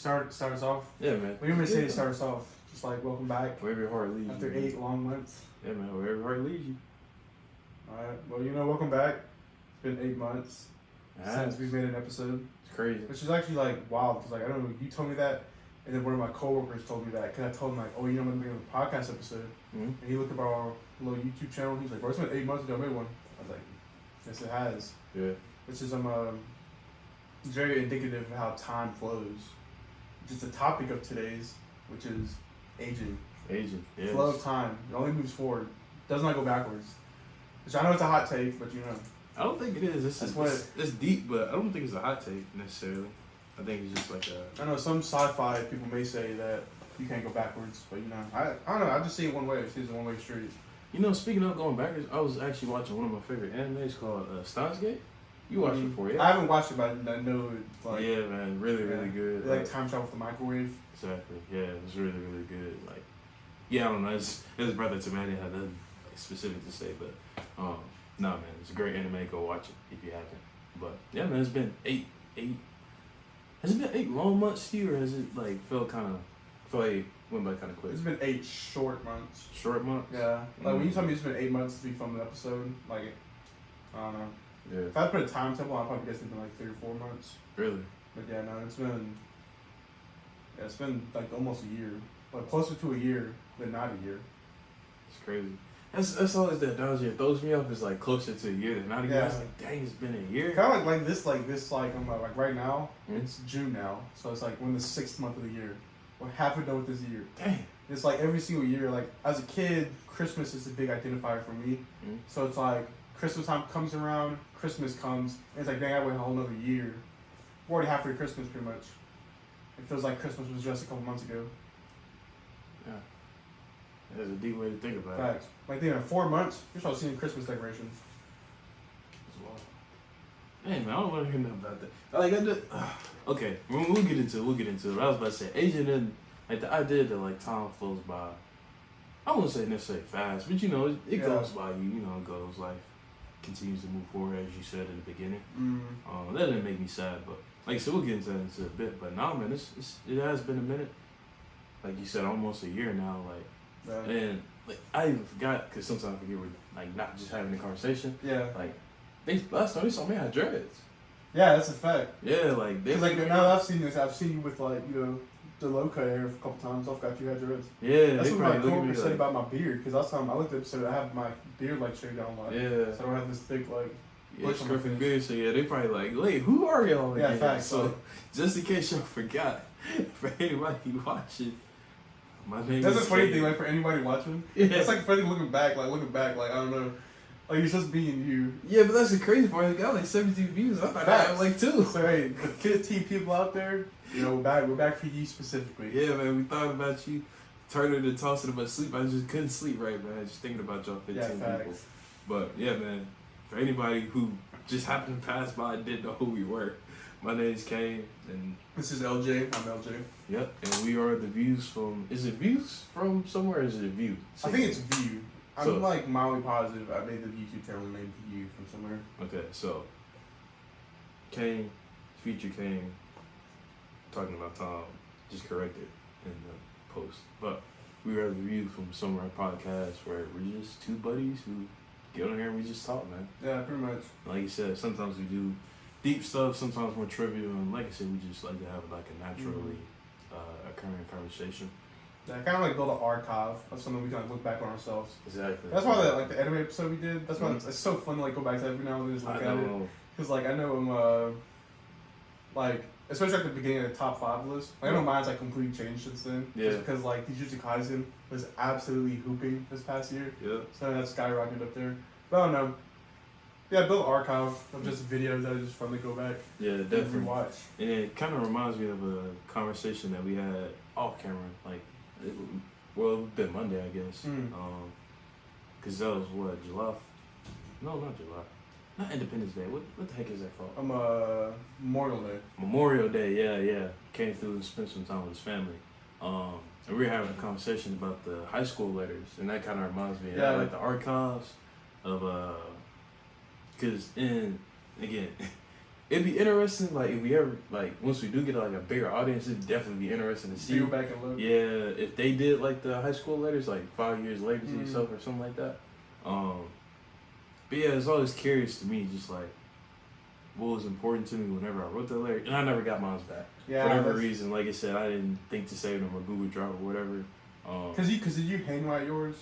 start us off? Yeah, man. What do you want me to say to start us off? Just like welcome back Wherever your heart leads after you. 8 long months. Yeah, man. Wherever your heart leads you. Alright, well, welcome back. It's been 8 months since we made an episode. It's crazy. Which is actually like wild because like I don't know, you told me that, and then one of my coworkers told me that because I told him like, oh, I'm gonna make a podcast episode, and he looked at our little YouTube channel. He's like, bro, it's been 8 months ago I made one. I was like, yes, it has. Yeah. Which is very indicative of how time flows. Just the topic of today's, which is aging. Aging. Yeah. Flow of time. It only moves forward. Does not go backwards. Which I know it's a hot take, but I don't think it is. It's deep, but I don't think it's a hot take necessarily. I think it's just like a. I know some sci-fi people may say that you can't go backwards, but I don't know. I just see it one way. I see it as a one-way street. Speaking of going backwards, I was actually watching one of my favorite animes called Steins Gate. You watched it before, yeah? I haven't watched it, but I know it. Like, yeah, man, really good. Like time travel with the microwave. Exactly. Yeah, it was really good. Like, yeah, I don't know. It's brother to man. I have nothing specific to say, but no, man, it's a great anime. Go watch it if you haven't. But yeah, man, it's been eight. Has it been 8 long months to you, or has it like felt like it went by kind of quick? It's been 8 short months. Short months? Yeah. Like when you told me it's been 8 months since we filmed an episode, like I don't know. Yeah. If I put a timetable, I'd probably guess it's been like 3 or 4 months. Really? But yeah, no, it's been like almost a year. Like closer to a year than not a year. It's crazy. That's always that analogy that throws me off is like closer to a year than not a year. Yeah. It's like, dang, it's been a year. Kind of like this, I'm like right now, it's June now. So it's like we're in the 6th month of the year. We're halfway done with this year. Dang. It's like every single year, like as a kid, Christmas is a big identifier for me. So it's like Christmas time comes around, Christmas comes, and it's like, dang, I wait a whole another year. We're already halfway to Christmas pretty much. It feels like Christmas was just a couple months ago. Yeah. That's a deep way to think about Facts. Like, in 4 months, you're starting seeing Christmas decorations. it. Hey, man, I don't want to hear nothing about that. Like, I just, okay, we'll get into it. But I was about to say, Asian and, like, the idea that, like, time flows by, I wouldn't say necessarily fast, but, it goes by you, it goes, life continues to move forward, as you said in the beginning. That didn't make me sad, but, like I said, we'll get into that in a bit. But, nah, man, it has been a minute. Like you said, almost a year now, like, and like I even forgot because sometimes I forget we're like not just having a conversation. Yeah. Like last time they saw me I had dreads. Yeah, that's a fact. Yeah, like they like now that I've seen this, I've seen you with like the low cut hair a couple times. I forgot you had dreads. Yeah, that's they what my coworker said like, about my beard because last time I looked at so I have my beard like shaved down like so I don't have this thick like. Yeah, scruffy beard. So yeah, they probably like, wait, who are y'all? Yeah, facts. So just in case y'all forgot, for anybody watching. My name That's is a funny Kane. thing, like for anybody watching. Yeah. It's like funny looking back, like I don't know. Like it's just being you. Yeah, but that's the crazy part. It got like 72 views. I thought I had like 2. So hey, the 15 people out there, we're back for you specifically. Yeah, man, we thought about you. Turning and tossing about sleep. I just couldn't sleep right, man. Just thinking about y'all 15 people. But yeah, man, for anybody who just happened to pass by and didn't know who we were, my name's Kane, and this is LJ. I'm LJ. Yep, and we are the Views from. Is it Views from somewhere? Or is it View? I think it's View. I'm like mildly positive. I made the YouTube channel and made View from somewhere. Okay, so Kane, feature Kane, talking about Tom, just corrected in the post. But we are the View from Somewhere podcast, where we're just 2 buddies who get on here and we just talk, man. Yeah, pretty much. Like you said, sometimes we do deep stuff, sometimes more trivial, and like I said, we just like to have like a naturally occurring conversation. Yeah, kind of like build an archive of something we can like look back on ourselves. Exactly. That's why the anime episode we did. That's why it's so fun to like go back to every now and then just look at it. Because like I know I'm like especially at the beginning of the top 5 list. Like I know mine's like completely changed since then. Yeah. Just because like Jujutsu Kaisen was absolutely hooping this past year. Yeah. So that's skyrocketed up there. But I don't know. Yeah, build an archive of just videos that are just fun to go back. Yeah, definitely. And watch. And it kind of reminds me of a conversation that we had off camera, like, it would been Monday, I guess. Cause that was what, July? No, not July. Not Independence Day. What the heck is that called? Memorial Day. Memorial Day, yeah. Came through and spent some time with his family. And we were having a conversation about the high school letters, and that kind of reminds me of like the archives of because again, it'd be interesting. Like if we ever like once we do get like a bigger audience, it'd definitely be interesting to see. Go back and look. Yeah, if they did like the high school letters, like 5 years later to yourself or something like that. But yeah, it's always curious to me, just like what was important to me whenever I wrote that letter, and I never got mine back. Yeah, For whatever reason, like I said, I didn't think to save them or Google Drive or whatever. Cause did you handwrite yours?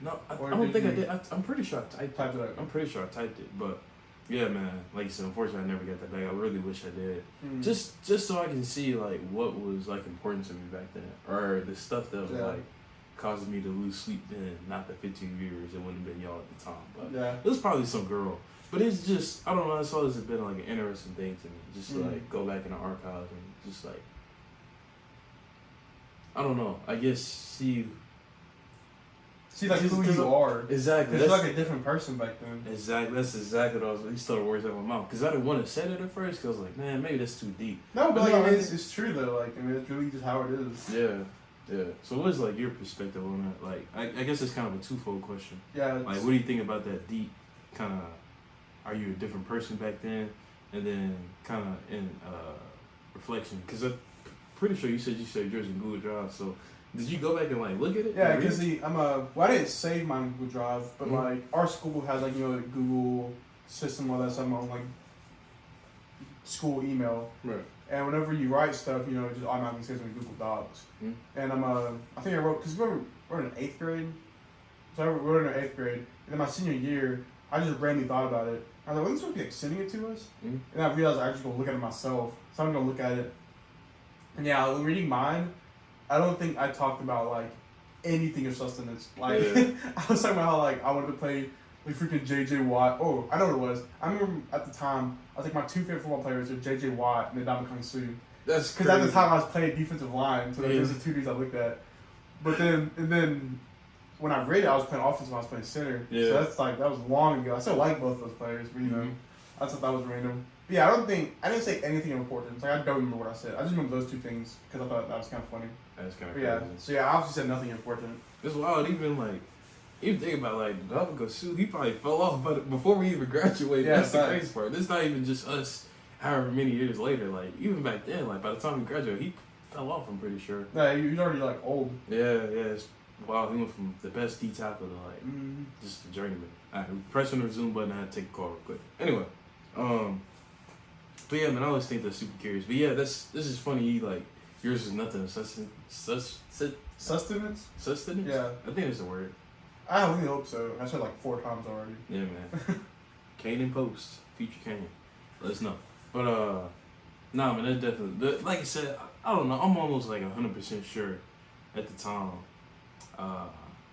No, I don't think I did. I'm pretty sure I typed it. I'm pretty sure I typed it, but yeah, man. Like you said, unfortunately, I never got that back. I really wish I did. Just so I can see like what was like important to me back then, or the stuff that was like causing me to lose sleep then. Not the 15 viewers. It wouldn't have been y'all at the time, but it was probably some girl. But it's just I don't know. It's always been like an interesting thing to me. Just to, like go back in the archives and just like I don't know. I guess see like who you are. Exactly. You're like a different person back then. Exactly. That's exactly what I was. You stole the words out of my mouth because I didn't want to say it at first. Because I was like, man, maybe that's too deep. No, but like, it's true though. Like I mean, it's really just how it is. Yeah. So what is like your perspective on that? Like, I guess it's kind of a twofold question. Yeah. Like, what do you think about that deep kind of? Are you a different person back then? And then kind of in reflection, because I'm pretty sure you said you saved yours in Google Drive. So did you go back and like look at it? Yeah, because I didn't save mine in Google Drive, but like our school has like Google system, all that stuff on like school email. Right. And whenever you write stuff, it just automatically saves in Google Docs. And I think I wrote because we're in 8th grade, so we're in 8th grade, and then my senior year, I just randomly thought about it. I was like, "Well, this would be sending it to us," and I realized I just gonna look at it myself. So I'm gonna look at it, and yeah, reading mine, I don't think I talked about like anything of sustenance. Like I was talking about how like I wanted to play like freaking JJ Watt. Oh, I know what it was. I remember at the time I was like my two favorite football players were JJ Watt and Ndamukong Suh. That's because at the time I was playing defensive line, so those are the two dudes I looked at. But then when I read it, I was playing offense when I was playing center. Yeah. So that's like that was long ago. I still like both those players, but I thought that was random. But yeah, I didn't say anything important. Like I don't remember what I said. I just remember those two things because I thought that was kind of funny. That's kind of crazy. Yeah. So yeah, I obviously said nothing important. It's wild. Even think about like Ndamukong Suh, he probably fell off, but before we even graduated, that's the crazy part. It's not even just us. However many years later, like even back then, like by the time we graduated, he fell off. I'm pretty sure. Yeah, he was already like old. Yeah. Wow, he went from the best D tackle to like just a journeyman. Alright, pressing the Zoom button, I had to take a call real quick. Anyway, but yeah, man, I always think that's super curious. But yeah, this is funny. Like yours is nothing. Sustenance. Yeah, I think that's the word. I really hope so. I said like 4 times already. Yeah, man. Kane in post, future Kane. Let us know. But nah, man, that definitely. Like I said, I don't know. I'm almost like 100% sure at the time.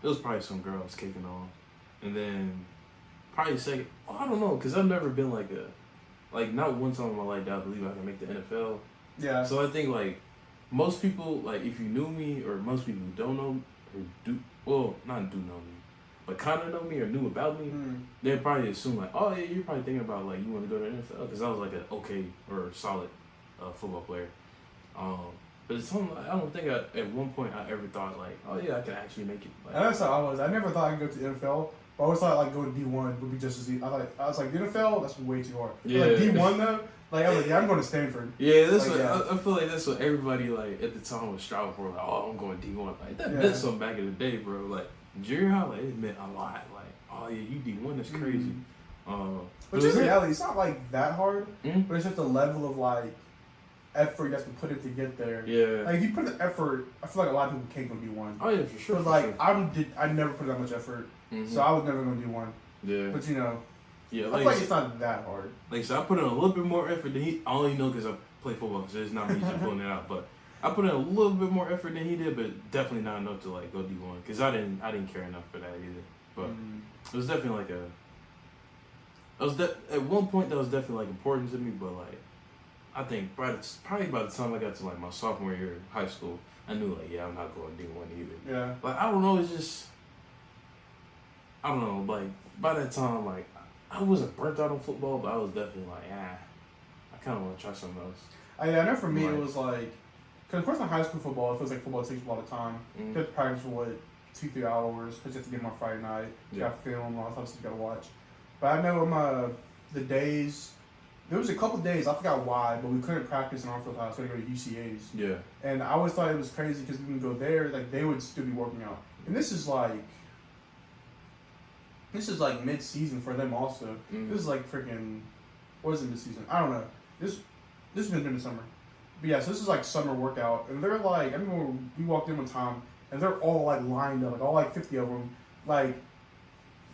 It was probably some girl I was kicking on, and then probably second. Oh, I don't know, cause I've never been like not one time in my life that I believe I can make the NFL. Yeah. So I think like most people, like if you knew me, or most people who don't know not do know me, but kind of know me or knew about me, they'd probably assume like, oh yeah, you're probably thinking about like you want to go to the NFL, cause I was like an okay or solid football player. But it's something I don't think at one point I ever thought like, oh yeah, I can actually make it. Like, and that's how I was. I never thought I could go to the NFL. But I always thought like going to D1 would be just as easy. I was like the NFL, that's way too hard. Yeah. Like D1 though, like I was like, yeah, I'm going to Stanford. Yeah, that's like, what I feel like that's what everybody like at the time was striving for. Like, oh, I'm going D1. Like that meant something back in the day, bro. Like junior high, like it meant a lot. Like, oh yeah, you D1, that's crazy. But in reality, it's not like that hard. But it's just a level of like effort you have to put in to get there. Yeah. Like if you put the effort, I feel like a lot of people can't go D1. Oh yeah, for sure. But like I never put that much effort, so I was never gonna do one. Yeah. But yeah, I feel like it's not that hard. Like so, I put in a little bit more effort than he. I only know because I play football, so it's not me just pulling it out. But I put in a little bit more effort than he did, but definitely not enough to like go D1 because I didn't care enough for that either. But it was definitely like at one point that was definitely like important to me, but like. I think probably by the time I got to like my sophomore year in high school, I knew like I'm not going D1 either. Yeah. Like I don't know, it's just I don't know. Like by that time, like I wasn't burnt out on football, but I was definitely like I kind of want to try something else. I know for me it was like, because of course in high school football it feels like football takes a lot of time. You have to practice for 2-3 hours because you have to get them on Friday night. You got film, all that stuff you got to watch. But I know the days there was a couple days, I forgot why, but we couldn't practice in our field house. We had to go to UCA's. Yeah. And I always thought it was crazy because we can go there, like they would still be working out. And this is like mid-season for them also. Mm-hmm. This is like freaking, what is it mid-season? I don't know. This has been in the summer. But yeah, so this is like summer workout. And they're like, I remember we walked in one time and they're all like lined up, like all like 50 of them, like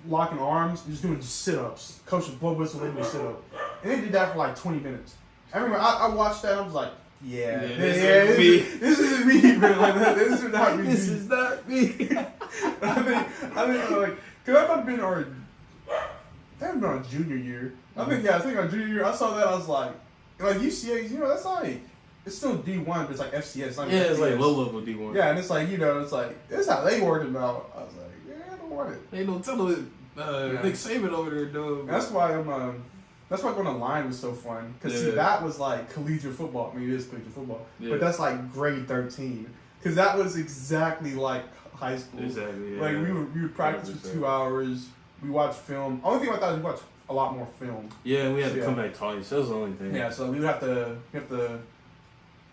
locking arms, just doing sit-ups. Coach was blow whistle, they do a sit-up. And they did that for like 20 minutes. I remember I watched that and I was like, this isn't me, bro. Like, this is not me. This is not me. I think like, cause I've been our junior year. I think our junior year, I saw that, I was like UCA, that's like, it's still D1, but it's like FCS. It's like it's like low level D1. Yeah, and it's like, it's like, this is how they working out. I was like, I don't want it. Ain't no telling it. Nick Saban over there doing. That's why that's why going online was so fun. Because see, that was like collegiate football. I mean, it is collegiate football. Yeah. But that's like grade 13. Because that was exactly like high school. Exactly, yeah. Like, we would practice for 2 hours. We watched film. Only thing I thought was we watched a lot more film. Yeah, we had to come back twice. That was the only thing. Yeah, so we would have to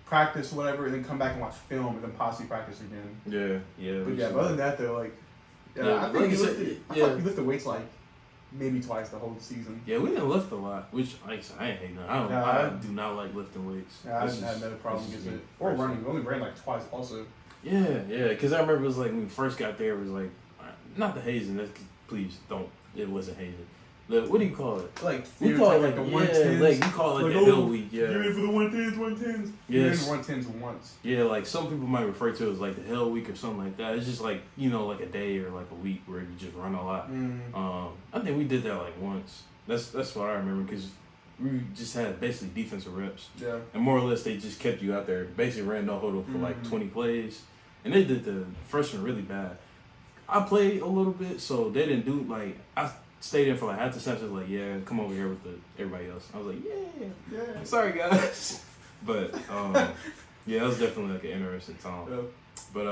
practice or whatever, and then come back and watch film, and then possibly practice again. Yeah. But yeah, but other than that, though, like, I think we lifted weights like maybe twice the whole season. Yeah, we didn't lift a lot, which I ain't hating. I do not like lifting weights. Yeah, I didn't have no problem with it. Or running. We only ran like twice also. Yeah, because I remember it was like when we first got there, it was like, not the hazing. Please don't. It wasn't hazing. What do you call it? Like, we call it like the 110s. Like, you call it like the hill week. Yeah. You're in for the 110s. Yes. You're in 110s once. Yeah, like some people might refer to it as like the hell week or something like that. It's just like, like a day or like a week where you just run a lot. I think we did that like once. That's what I remember because we just had basically defensive reps. Yeah. And more or less they just kept you out there. Basically ran no huddle for like 20 plays. And they did the freshman really bad. I played a little bit, so they didn't do like I stayed in for like half the session. Like, yeah, come over here with everybody else. I was like, yeah. Sorry guys, but yeah, that was definitely like an interesting time. Yeah. But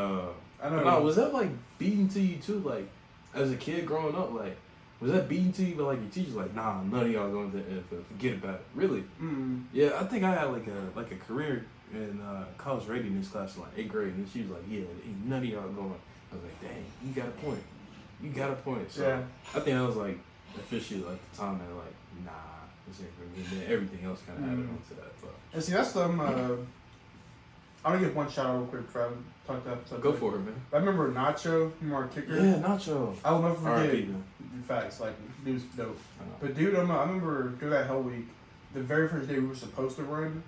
I don't know. Was that like beating to you too? Like as a kid growing up, like was that beating to you? But like your teacher's like, nah, none of y'all going to the NFL. Forget about it. Really? Mm-hmm. Yeah, I think I had like a career in college readiness class in like 8th grade, and she was like, yeah, ain't none of y'all going. I was like, dang, you got a point. So yeah. I think I was like officially like the time that like, nah, this ain't for me. And then everything else kind of added onto that. But. And see, that's I'm gonna give one shout out real quick before I talk to that episode. Go for it, man. I remember Nacho, our kicker. Yeah, Nacho. I'll never forget. Facts, like dude's dope. But dude, I remember through that whole week, the very first day we were supposed to run,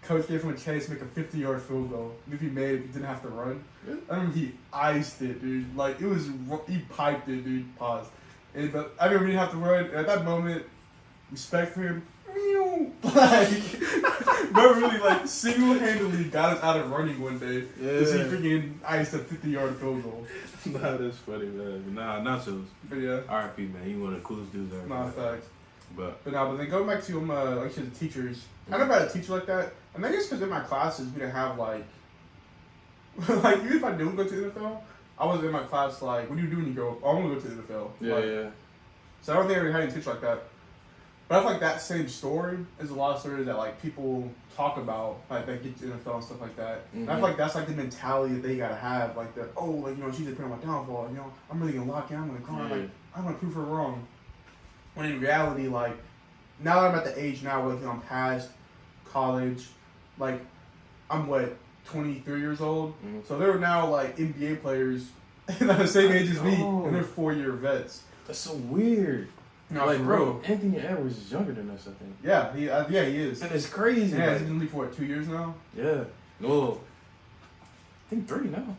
Coach gave him a chance to make a 50-yard field goal. If he made it, he didn't have to run. I remember he iced it, dude. Like, he piped it, dude. Pause. But I remember he didn't have to run. And at that moment, respect for him. Like, bro really, like, single-handedly got us out of running one day. Because he freaking iced a 50-yard field goal. Nah, that's funny, man. Nah, Nachos. But yeah. R.I.P., man. He one of the coolest dudes ever. Nah, facts. But then going back to like you said, the teachers. I never had a teacher like that. And I guess because in my classes we didn't have like even if I do go to the NFL, I was in my class like, what do you do when you go? I want to go to the NFL. Yeah. So I don't think I ever had any teacher like that. But I feel like that same story is a lot of stories that like people talk about, like that get to the NFL and stuff like that. And I feel like that's like the mentality that they gotta have, like the she's a on my downfall. I'm really gonna lock in. I'm gonna climb. Like I'm gonna prove her wrong. When in reality, like, now that I'm at the age now where I'm past college, like, I'm 23 years old? Mm-hmm. So they're now, like, NBA players that are the same age as me, and they're 4-year vets. That's so weird. No, like, bro, Anthony Edwards is younger than us, I think. Yeah, he is. And it's crazy. Yeah, he's been in the league for, 2 years now? Yeah. Well, I think 3 now.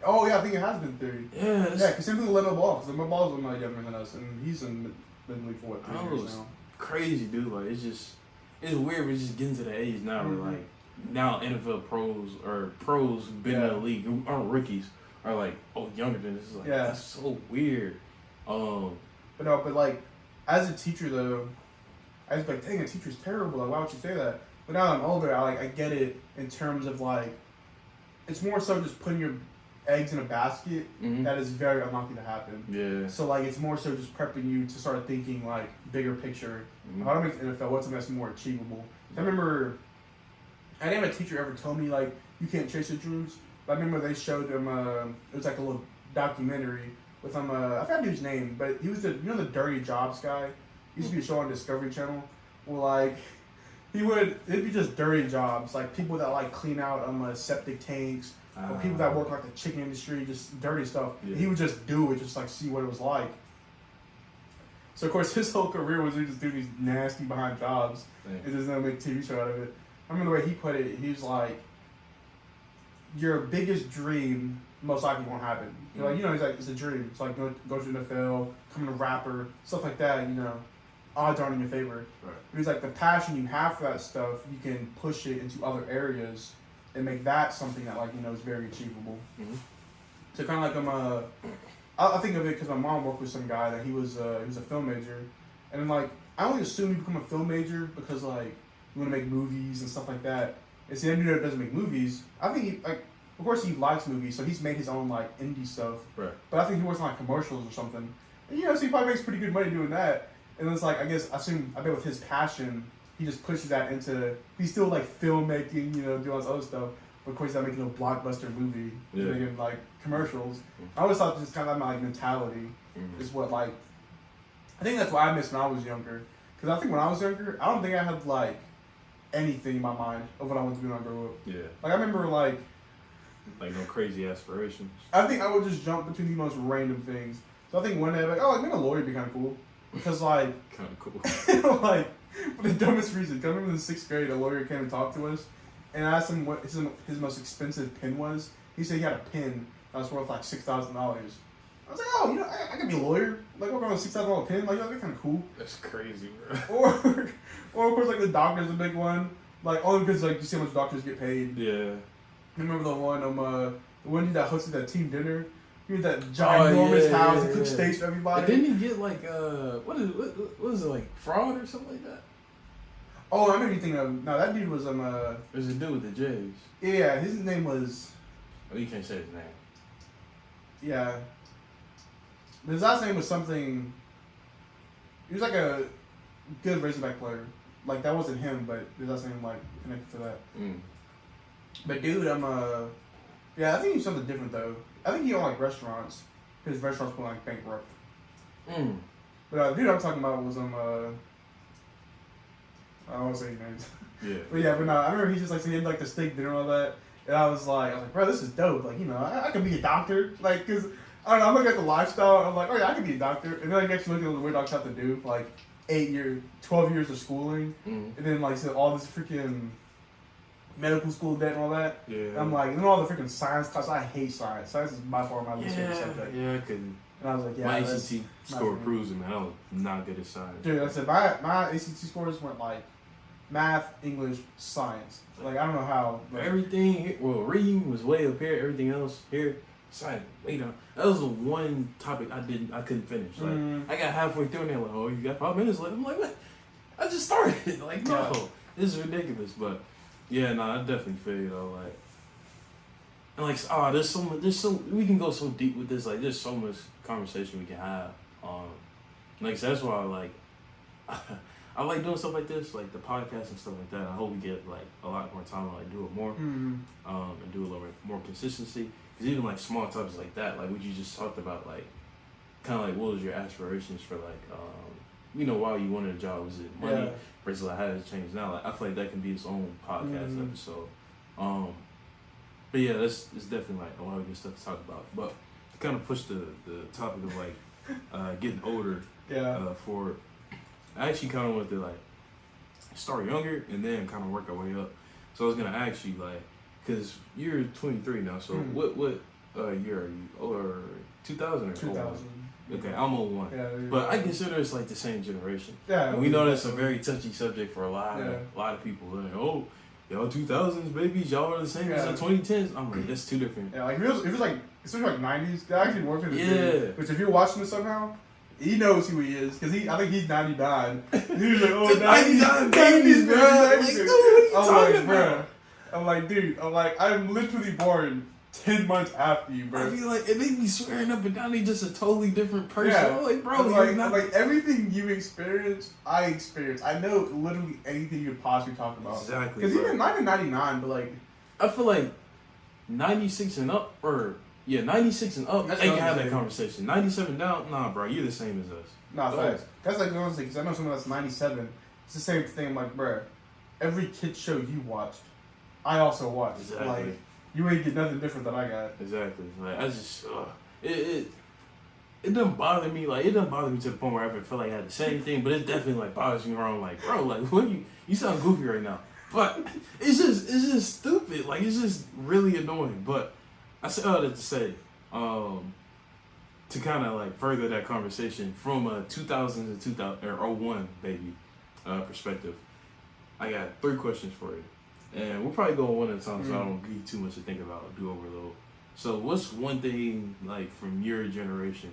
Oh, yeah, I think it has been 3. Yeah. Yeah, because simply let him Ball, because Lamelo Ball's much younger than us, and he's been in the league for 3 years now. Crazy, dude. Like, it's weird. We're just getting to the age now where, like, now NFL pros who've been in the league who aren't rookies are like, younger than this. Is like, that's so weird. But like, as a teacher though, I was like, dang, a teacher's terrible. Like, why would you say that? But now that I'm older, I get it in terms of like, it's more so just putting your eggs in a basket, that is very unlikely to happen. Yeah. So like it's more so just prepping you to start thinking like bigger picture. If I don't make the NFL, what's something that's more achievable? I remember I didn't have a teacher ever tell me like you can't chase your dreams. But I remember they showed them it was like a little documentary with I forgot his name, but he was the the Dirty Jobs guy. He used to be a show on Discovery Channel. Well, like it'd be just dirty jobs, like people that like clean out septic tanks, or people that work like the chicken industry, just dirty stuff. Yeah. He would just do it, just like see what it was like. So of course his whole career was he just do these nasty behind jobs and just make a TV show out of it. I remember the way he put it. He was like, "Your biggest dream most likely won't happen." Like he's like, it's a dream. It's like go to the NFL, become a rapper, stuff like that. Odds aren't in your favor. Right. But he's like, the passion you have for that stuff, you can push it into other areas and make that something that is very achievable. So kind of like I think of it because my mom worked with some guy that he was a film major, and then like I only assume you become a film major because like you want to make movies and stuff like that. And see, I knew that doesn't make movies. I think he of course he likes movies, so he's made his own like indie stuff. Right. But I think he works on like commercials or something. And, so he probably makes pretty good money doing that. And it's like, I bet with his passion, he just pushes that into, he's still like filmmaking, doing all this other stuff. But of course, he's not making a blockbuster movie. He's making like commercials. I always thought just kind of my like mentality is what like, I think that's what I missed when I was younger. Because I think when I was younger, I don't think I had like anything in my mind of what I wanted to do when I grew up. Yeah. Like I remember like no crazy aspirations. I think I would just jump between the most random things. So I think one day I'd be like, being a lawyer would be kind of cool. Because like, kind of cool. like, for the dumbest reason. Cause I remember in the 6th grade, a lawyer came and talked to us, and I asked him what his most expensive pen was. He said he had a pen that was worth like $6,000. I was like, I could be a lawyer. Like, work on a $6,000 pen. Like, that'd be kind of cool. That's crazy, bro. Or of course, like the doctor's a big one. Like, only because like you see how much doctors get paid. Yeah. I remember the one that hosted that team dinner. He had that ginormous house. He cooked steaks for everybody. And didn't he get like what is it, like fraud or something like that? Oh, I remember you thinking of no, that dude was There's a dude with the J's. Yeah, his name was. Oh, you can't say his name. Yeah. His last name was something. He was like a good Razorback player. Like that wasn't him, but his last name like connected to that. But dude, yeah, I think he's something different though. I think he owned like restaurants. His restaurants went like bankrupt. But dude, I'm talking about was I don't want to say his names. Yeah. But yeah, but no, I remember he just like he had like the steak dinner and all that, and I was like, bro, this is dope. Like, I could be a doctor. Like, cause I don't know, I'm looking at the lifestyle. I'm like, oh yeah, I could be a doctor. And then like actually looking at what doctors have to do, like 12 years of schooling, and then like so all this freaking medical school debt and all that. Yeah. And I'm like, and all the freaking science class. I hate science. Science is by far my least favorite subject. Yeah, I couldn't. And I was like, yeah. My ACT score proves it, man. I was not good at science. Dude, I said my ACT scores went like math, English, science. Like I don't know how. Everything. Well, reading was way up here. Everything else here, science. Way down. That was the one topic I couldn't finish. Like I got halfway through and they're like, "Oh, you got 5 minutes left." I'm like, "What? I just started." Like, no, this is ridiculous. But yeah, no, I definitely feel you though. Like, and like, there's so we can go so deep with this. Like, there's so much conversation we can have. Like, so that's why I like. I like doing stuff like this, like the podcast and stuff like that. I hope we get like a lot more time to like do it more, and do a little bit more consistency. Because even like small topics like that, like what you just talked about, like kind of like what was your aspirations for like, while you wanted a job, was it money versus like how it changed now? Like I feel like that can be its own podcast episode. But yeah, it's definitely like a lot of good stuff to talk about. But to kind of push the topic of like getting older, for. I actually kind of wanted to like start younger and then kind of work our way up. So I was gonna ask you like, cause you're 23 now. So what year are you? Or 2000 or 2000? Okay, I'm 01. Yeah, but I consider it's like the same generation. Yeah. And we know that's a very touchy subject for a lot of people. They're like, oh, y'all 2000s babies, y'all are the same as the 2010s. I'm like, that's two different. Yeah, like if it was like especially like 90s, that actually worked with it. Which if you're watching this somehow. He knows who he is, because I think he's 99. He was like, oh, 99 babies, bro. Like, dude, what are you talking about? I'm like, dude, I'm literally born 10 months after you, bro. I feel like it made me swearing up and down. They just a totally different person. Yeah. I'm like, bro, But you're not like everything you experienced, I experienced. I know literally anything you could possibly talk about. Exactly. Because even not even 99, but like I feel like 96 and up, or 96 and up, That's they what can I'm have that saying. conversation. 97 down, nah, bro, you're the same as us. nah, Go facts. That's like honestly, because I know someone that's 97. It's the same thing. Like, bro, every kid show you watched, I also watched. Exactly. Like, you ain't get nothing different than I got. Exactly. Like I just, it doesn't bother me. Like it doesn't bother me to the point where I ever feel like I had the same thing, but it definitely like bothers me wrong. Like, bro, like what you sound goofy right now. But it's just stupid. Like it's just really annoying. But I say all that to say, to kind of like further that conversation from a 2000 to 2000 or 01 baby perspective, I got 3 questions for you, and we'll probably go one at a time so I don't give you too much to think about or do overload. So what's one thing like from your generation?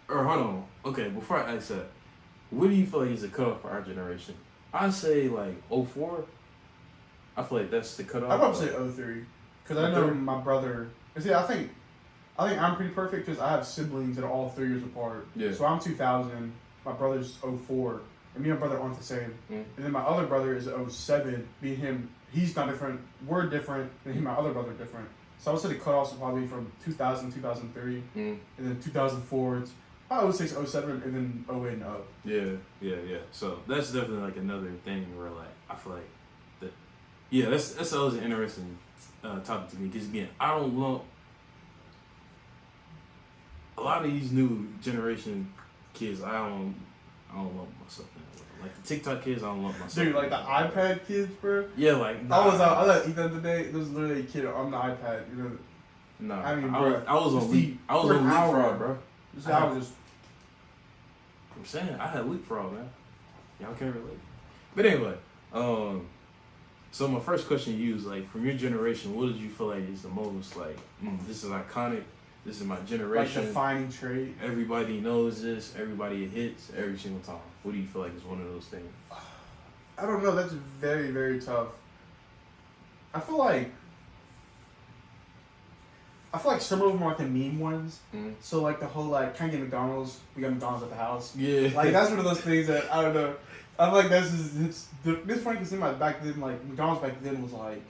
Or hold on, okay, before I ask that, what do you feel like is the cutoff for our generation? I say like 04. I feel like that's the cutoff. I'd probably say 03. Because I know my brother. See, I think I'm pretty perfect because I have siblings that are all 3 years apart. Yeah. So I'm 2000. My brother's 04. And me and my brother aren't the same. Mm. And then my other brother is 07. Me and him, he's not different. We're different. And he and my other brother are different. So I would say the cutoffs are probably from 2000, 2003. Mm. And then 2004, it's probably 06, 07, and then 08 and up. Yeah. So that's definitely like another thing where like I feel like that. Yeah, that's always an interesting topic to me because again, I don't lump a lot of these new generation kids. I don't lump myself in that way. Like the TikTok kids, I don't lump myself. Dude, like in the that way. iPad kids, bro. Yeah, like I was at Ethan today. There was literally a kid on the iPad. You know, Nah, I mean, I bro, was on just leap. I was for on an hour. leapfrog, bro. I was just. I'm saying I had leapfrog, man. Y'all can't relate. But anyway, so my first question to you is like, from your generation, what did you feel like is the most like, this is iconic, this is my Like generation, defining trait. everybody knows this, everybody it hits every single time. What do you feel like is one of those things? I don't know. That's very, very tough. I feel like some of them are like the meme ones. Mm. So like the whole like, can I get McDonald's? We got McDonald's at the house. Yeah. Like that's one of those things that I don't know. I'm like this funny because in my back then like McDonald's back then was like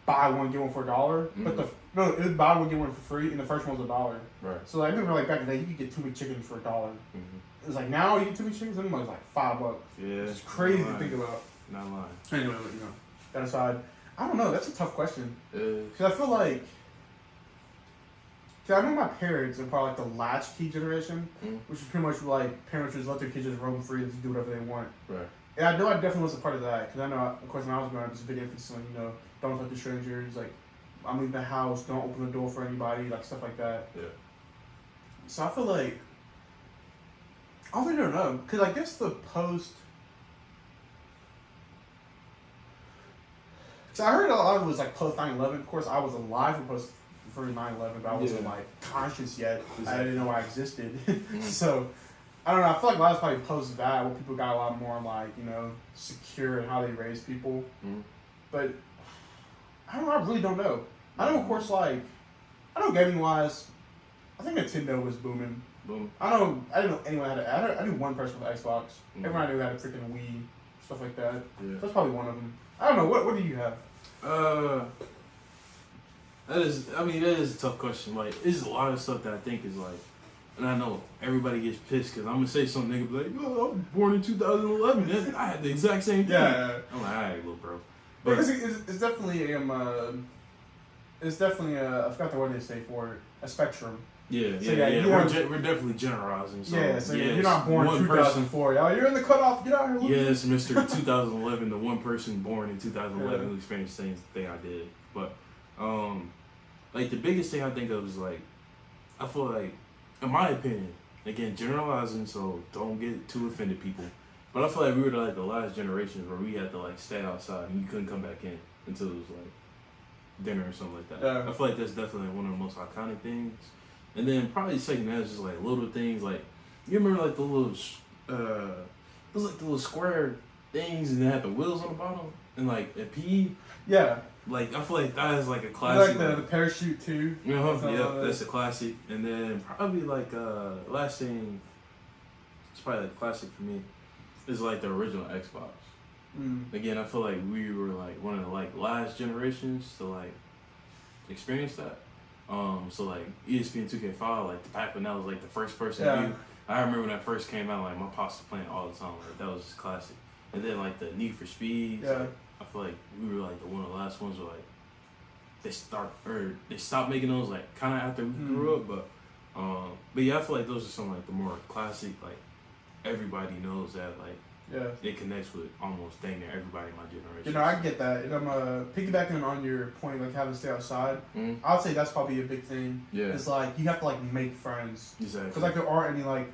buy one get one for $1, but it was buy one get one for free, and the first one was $1. Right. So like, I remember like back in the day you could get 2 big chickens for $1. Mm-hmm. It was like now you get 2 big chickens, and it was like $5. Yeah. It's crazy to Not think lying. about. Not lying. Anyway, that aside, I don't know. That's a tough question because I feel like. See, I know my parents are probably like the latchkey generation, which is pretty much like parents just let their kids just roam free and just do whatever they want. Right. And I know I definitely was a part of that because I know, of course, when I was growing up, there's a big emphasis on don't talk to strangers, like I'm leaving the house, don't open the door for anybody, like stuff like that. Yeah. So I feel like I don't know because I guess the post. So I heard a lot of it was like post 9/11. Of course, I was alive for 9/11, but I wasn't like conscious yet. Exactly. I didn't know I existed. So I don't know. I feel like a lot of probably post that where people got a lot more like secure in how they raise people. But I don't know. I really don't know. I know, of course, like I know gaming wise, I think Nintendo was booming. Boom. I didn't know anyone had I knew one person with Xbox. Everyone I knew had a freaking Wii, stuff like that. Yeah. That's probably one of them. I don't know. What do you have? That is a tough question. Like, there's a lot of stuff that I think is like, and I know everybody gets pissed because I'm gonna say something, nigga be like, "Oh, I was born in 2011. I had the exact same thing." Yeah. I'm like, alright, little bro. But it's definitely I forgot the word they say for it. A spectrum. Yeah. So, We're definitely generalizing. So, So yes, you're not born in 2004. Y'all, you're in the cutoff. Get out here. Yes, Mr. 2011, the one person born in 2011 who experienced the same thing I did. But, like the biggest thing I think of is like, I feel like, in my opinion, again generalizing, so don't get too offended, people. But I feel like we were like the last generation where we had to like stay outside and you couldn't come back in until it was like dinner or something like that. Yeah. I feel like that's definitely one of the most iconic things. And then probably second that is just like little things like, you remember like the little, it was like the little square things and they had the wheels on the bottom and like a PE. Yeah. Like, I feel like that is like a I classic. like the parachute too. Yeah, that's a classic. And then probably like last thing, it's probably like classic for me, is like the original Xbox. Again, I feel like we were like one of the like last generations to like experience that. So like ESPN 2K5, like back when that was like the first person view. I remember when that first came out, like my pops were playing all the time. Like that was just classic. And then like the Need for Speed. Like, I feel like we were like one of the last ones where like they stopped making those like kind of after we grew up. But yeah, I feel like those are some like the more classic, like everybody knows that like it connects with almost dang near everybody in my generation. You know, I get that. And I'm piggybacking on your point, like having to stay outside. I would say that's probably a big thing. Yeah, it's like you have to like make friends. Exactly. Because like there aren't any like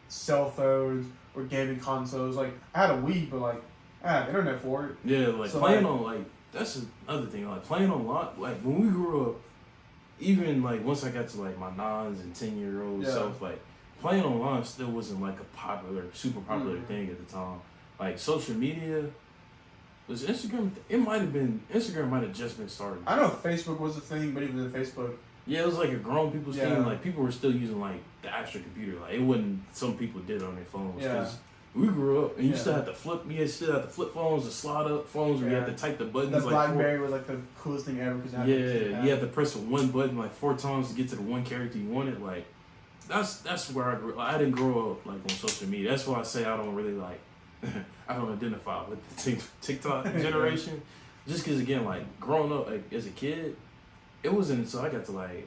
cell phones or gaming consoles. Like I had a Wii, but like I had internet for it. Yeah, like so, playing on like that's another thing. Like playing online, like when we grew up, even like once I got to like my 9s and 10-year-old self, like playing online still wasn't like a super popular thing at the time. Like social media was Instagram. Instagram might have just been started. I know Facebook was a thing, but even in Facebook. Yeah, it was like a grown people's thing. Like people were still using like the actual computer. Like it wasn't some people did on their phones. Yeah. We grew up and you still had to flip. You still had the flip phones, the slide up phones where you had to type the buttons. The BlackBerry was like the coolest thing ever. You had to press one button like 4 times to get to the one character you wanted. Like that's where I grew. Like, I didn't grow up like on social media. That's why I say I don't really like. I don't identify with the TikTok generation, just because again, like growing up like, as a kid, it wasn't until I got to like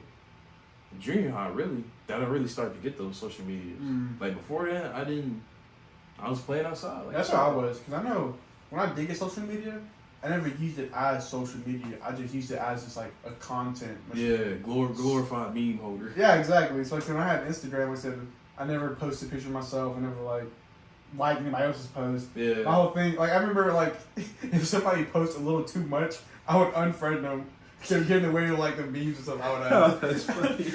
junior high really that I really started to get those social medias. Like before that, I didn't. I was playing outside. Like, that's how I was, because I know when I did get social media, I never used it as social media. I just used it as just like a content machine. Yeah, glorified meme holder. Yeah, exactly. So like when I had Instagram, I said I never posted a picture of myself. I never like anybody else's post. Yeah. My whole thing, like I remember like if somebody posts a little too much, I would unfriend them. They're getting away with like the memes and stuff. I would have. That's funny.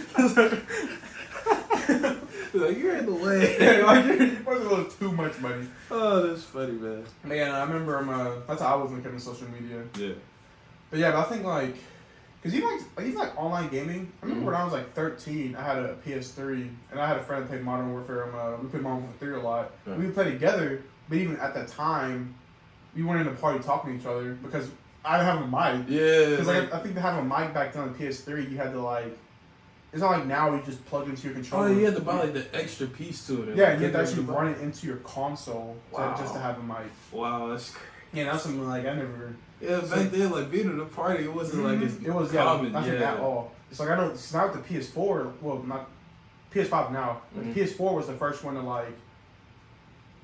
Like, you're in the way. Yeah, like you're posting a little too much, buddy. Oh, that's funny, man. But yeah, I remember that's how I was when it came to social media. Yeah. But yeah, but I think like, cause even like online gaming. I remember when I was like 13, I had a PS3, and I had a friend that played Modern Warfare. We played Modern Warfare 3 a lot. Yeah. We would play together, but even at that time, we weren't in the party talking to each other because I didn't have a mic. Yeah. Because like, I think to have a mic back then on the PS3, you had to like. It's not like now you just plug into your controller. Oh, you had to buy like the extra piece to it. Yeah, you had to actually run it into your console just to have a mic. Wow, that's crazy. Yeah, that's something like I never. Yeah, back then, like being at a party, it wasn't like it was common. Not at all. It's like I know it's not the PS4. Well, not PS5 now. But the PS4 was the first one to like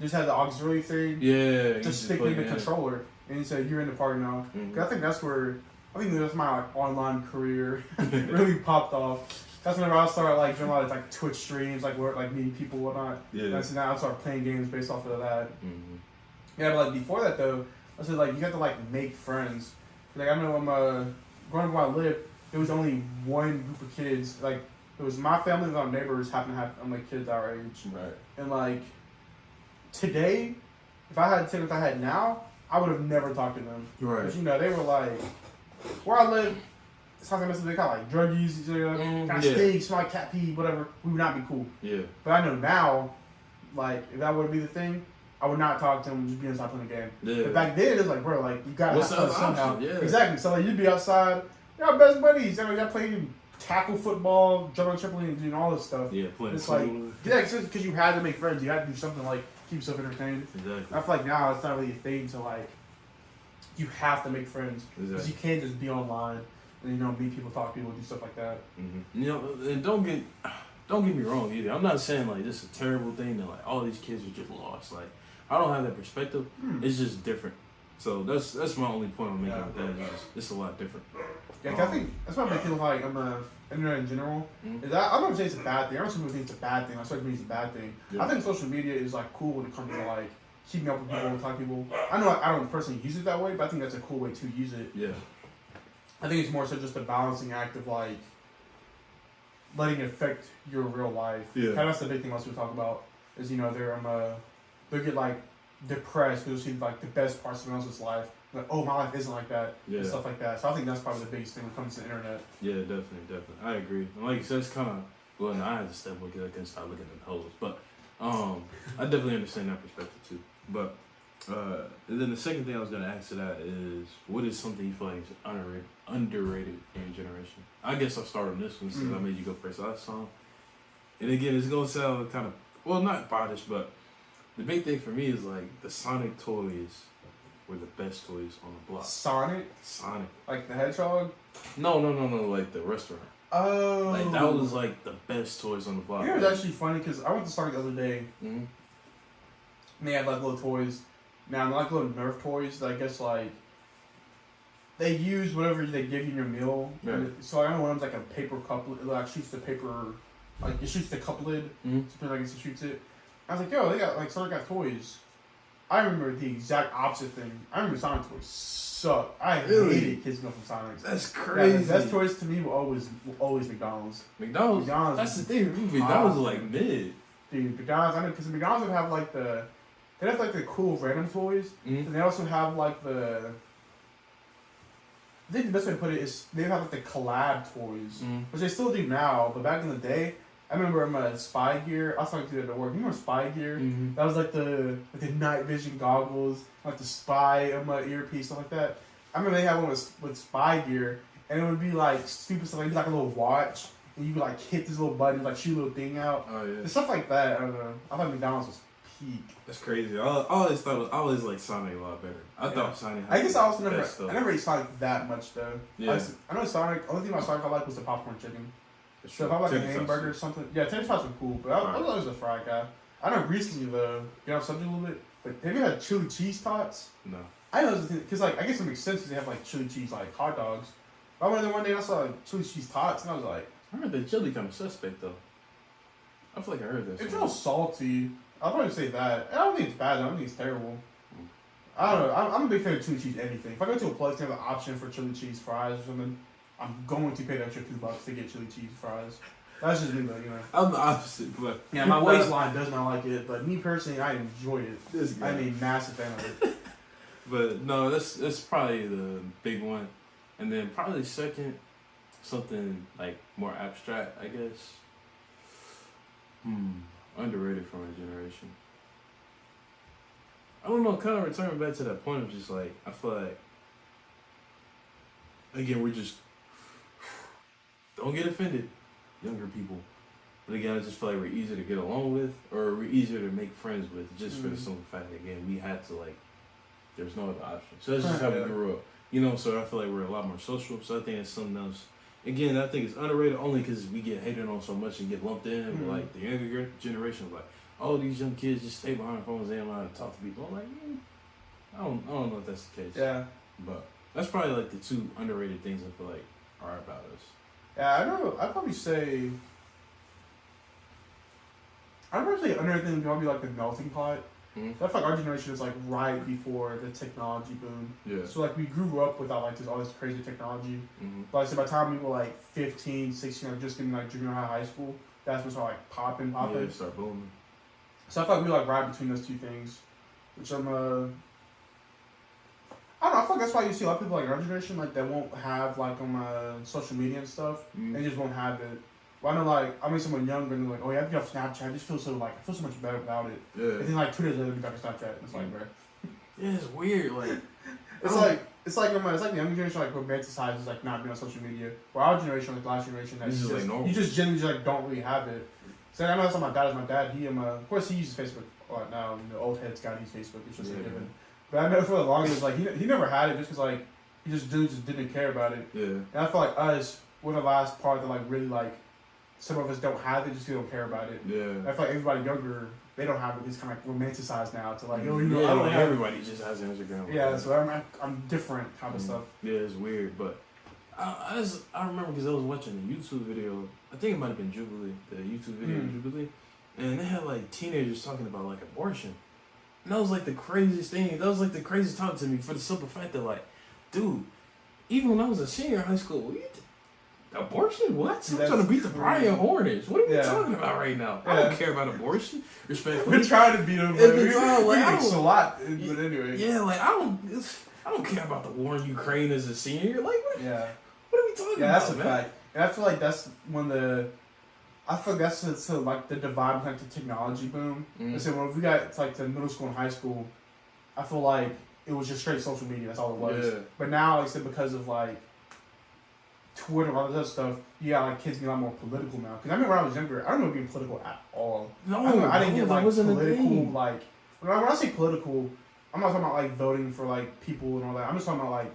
just had the auxiliary thing. Yeah, just stick in the controller, and you said you're in the party now. I think that's my like online career really popped off. That's whenever I started like doing a lot of like Twitch streams, like where like meeting people and whatnot. Yeah. And now I started playing games based off of that. Yeah, but like before that though, I said like you have to like make friends. Like I know growing up where I lived, there was only one group of kids. Like it was my family and our neighbors happen to have like kids our age. Right. And like today, if I had the kids I had now, I would have never talked to them. Right. But you know, they were like where I live. Sometimes they call like druggies, kind of stink, smell like cat pee, whatever. We would not be cool. Yeah. But I know now, like if that would be the thing, I would not talk to them just be inside playing the game. Yeah. But back then it was like, bro, like you gotta have fun somehow. Yeah. Exactly. So like you'd be outside, y'all best buddies. Y'all playing tackle football, jump on trampoline, doing all this stuff. Yeah, playing. It's like because you had to make friends. You had to do something like keep yourself entertained. Exactly. I feel like now it's not really a thing to like. You have to make friends because you can't just be online. And, you know, meet people, talk to people, do stuff like that. You know, and don't get me wrong either. I'm not saying like this is a terrible thing that like all these kids are just lost. Like I don't have that perspective. It's just different. So that's my only point I'm making with that. It's a lot different. Yeah, I think that's what I feel like on the internet in general. Is that, I don't say it's a bad thing. I don't think it's a bad thing. I start thinking it's a bad thing. Yeah. I think social media is like cool when it comes to like keeping up with people, talking to people. I know I don't personally use it that way, but I think that's a cool way to use it. Yeah. I think it's more so just a balancing act of like letting it affect your real life. Yeah. Kind of that's the big thing most people talk about is, you know, they get like depressed because you see like the best parts of someone else's life. Like, oh, my life isn't like that, Yeah. and stuff like that. So I think that's probably the biggest thing when it comes to the internet. Yeah, definitely. I agree. And like you said, it's kind of well. No, I had to step away because I couldn't stop looking at the hoes. But I definitely understand that perspective too. But and then the second thing I was gonna ask to that is, what is something you feel like is underrated in your generation? I guess I'll start on this one since I made you go first last time. And again, it's gonna sound kind of well, not bodish, but the big thing for me is like the Sonic toys were the best toys on the block. Sonic, like the Hedgehog. No, like the restaurant. Oh, Like that was like the best toys on the block. You know, it's actually funny because I went to Sonic the other day. Mm-hmm. And they had like little toys. Now, like little Nerf toys that I guess like they use whatever they give you in your meal. Yeah. So I know one of them's like a paper cup. It like shoots the paper, like it shoots the cup lid. So I guess it shoots it. I was like, yo, they got like Sonic got toys. I remember the exact opposite thing. I remember Sonic toys suck. I hated kids going from Sonic. That's crazy. Yeah, the best toys to me were always McDonald's. McDonald's. That's the thing. McDonald's was like mid. Dude, McDonald's. I know because McDonald's would have like they have like the cool random toys, and they also have like I think the best way to put it is they have like the collab toys, which they still do now. But back in the day, I remember my Spy Gear. I was talking to you at work. You remember Spy Gear? That was like the night vision goggles, like the spy earpiece, stuff like that. I remember they had one with Spy Gear, and it would be like stupid stuff. Like, like a little watch, and you could like hit this little button, like shoot a little thing out. Oh yeah. And stuff like that. I don't know. I thought McDonald's was peak. That's crazy. I always liked Sonic a lot better. I thought Sonic. I guess I also never. Stuff. I never ate Sonic that much though. Yeah. I know Sonic. Only thing about Sonic I liked was the popcorn chicken. So if I like a hamburger or something, yeah, tater tots are cool. But I was always a fried guy. I know recently though, get off subject a little bit. But have you had chili cheese tots? No. I know because like I guess it makes sense because they have like chili cheese like hot dogs. But I went there one day and I saw like chili cheese tots and I was like, I heard the chili kind of suspect though. I feel like I heard that. It's real salty. I'll probably say that. I don't think it's bad. I don't think it's terrible. I don't know. I'm a big fan of chili cheese anything. If I go to a place and have an option for chili cheese fries or something, I'm going to pay the extra $2 to get chili cheese fries. That's just me though, you know. I'm the opposite, but yeah, my waistline does not like it, but me personally, I enjoy it. I'm a massive fan of it. But no, that's probably the big one, and then probably second, something like more abstract, I guess. Underrated from our generation. I don't know, kind of returning back to that point of just like, I feel like, again, we're just, don't get offended, younger people. But again, I just feel like we're easier to get along with, or we're easier to make friends with, just for the simple fact that, again, we had to, like, there's no other option. So that's just how we grew up. You know, so I feel like we're a lot more social, so I think it's something else. Again, I think it's underrated only because we get hated on so much and get lumped in. And like, the younger generation, like, oh, these young kids just stay behind phones, they don't know how to talk to people. I'm like, I don't know if that's the case. Yeah. But that's probably like the two underrated things I feel like are about us. Yeah, I know. I'd probably say underrated thing would probably be like the melting pot. So I feel like our generation is like right before the technology boom. Yeah. So like we grew up without like all this crazy technology. But like, so by the time we were like 15, 16, like just getting like junior high school, that's when it started like popping. Yeah, start booming. So I feel like we like right between those two things, which I don't know. I feel like that's why you see a lot of people like our generation like that won't have like social media and stuff. They just won't have it. Well, I know like I mean someone younger and they're like, oh yeah, I get off Snapchat. I just feel so much better without it. Yeah. And then like 2 days later we got to Snapchat. And it's like, bro. Yeah, it's weird. Like it's like the younger generation like romanticizes like not being on social media. Where our generation, like the last generation, that's just like normal. You just genuinely just, like don't really have it. So I know that's what my dad is. My dad, he of course he uses Facebook a lot now. The old heads got to use Facebook. It's just different. But I know for the longest like he never had it just because like he just didn't care about it. Yeah. And I feel like us we're the last part that like really like some of us don't have it just because we don't care about it. Yeah. I feel like everybody younger they don't have it. It's kind of like romanticized now to like I don't like have everybody just has Instagram. Yeah. So I'm different kind of stuff. Yeah, it's weird, but I remember because I was watching a YouTube video. I think it might have been Jubilee, the YouTube video of Jubilee, and they had like teenagers talking about like abortion. And that was like the craziest thing. That was like the craziest time to me for the simple fact that like, dude, even when I was a senior in high school, Abortion? What? I'm That's trying to beat the crazy. Brian Hornets. What are we Yeah. talking about right now? I Yeah. don't care about abortion. Respectfully. We're trying to beat them, If but it's all, like, I it's a don't- lot. But anyway. Yeah, like I don't care about the war in Ukraine as a senior. Like, Yeah. what are we talking Yeah, about? that's a man? fact. And I feel like that's when I feel like that's like the divide between like the technology boom. Mm. So when we got to like the middle school and high school, I feel like it was just straight social media. That's all it was. Yeah. But now, like I said, because of like Twitter and all this other stuff, you got like kids being a lot more political now. Because I remember when I was younger, I don't remember being political at all. No, I didn't get that like wasn't a political. thing. Like when I say political, I'm not talking about like voting for like people and all that. I'm just talking about like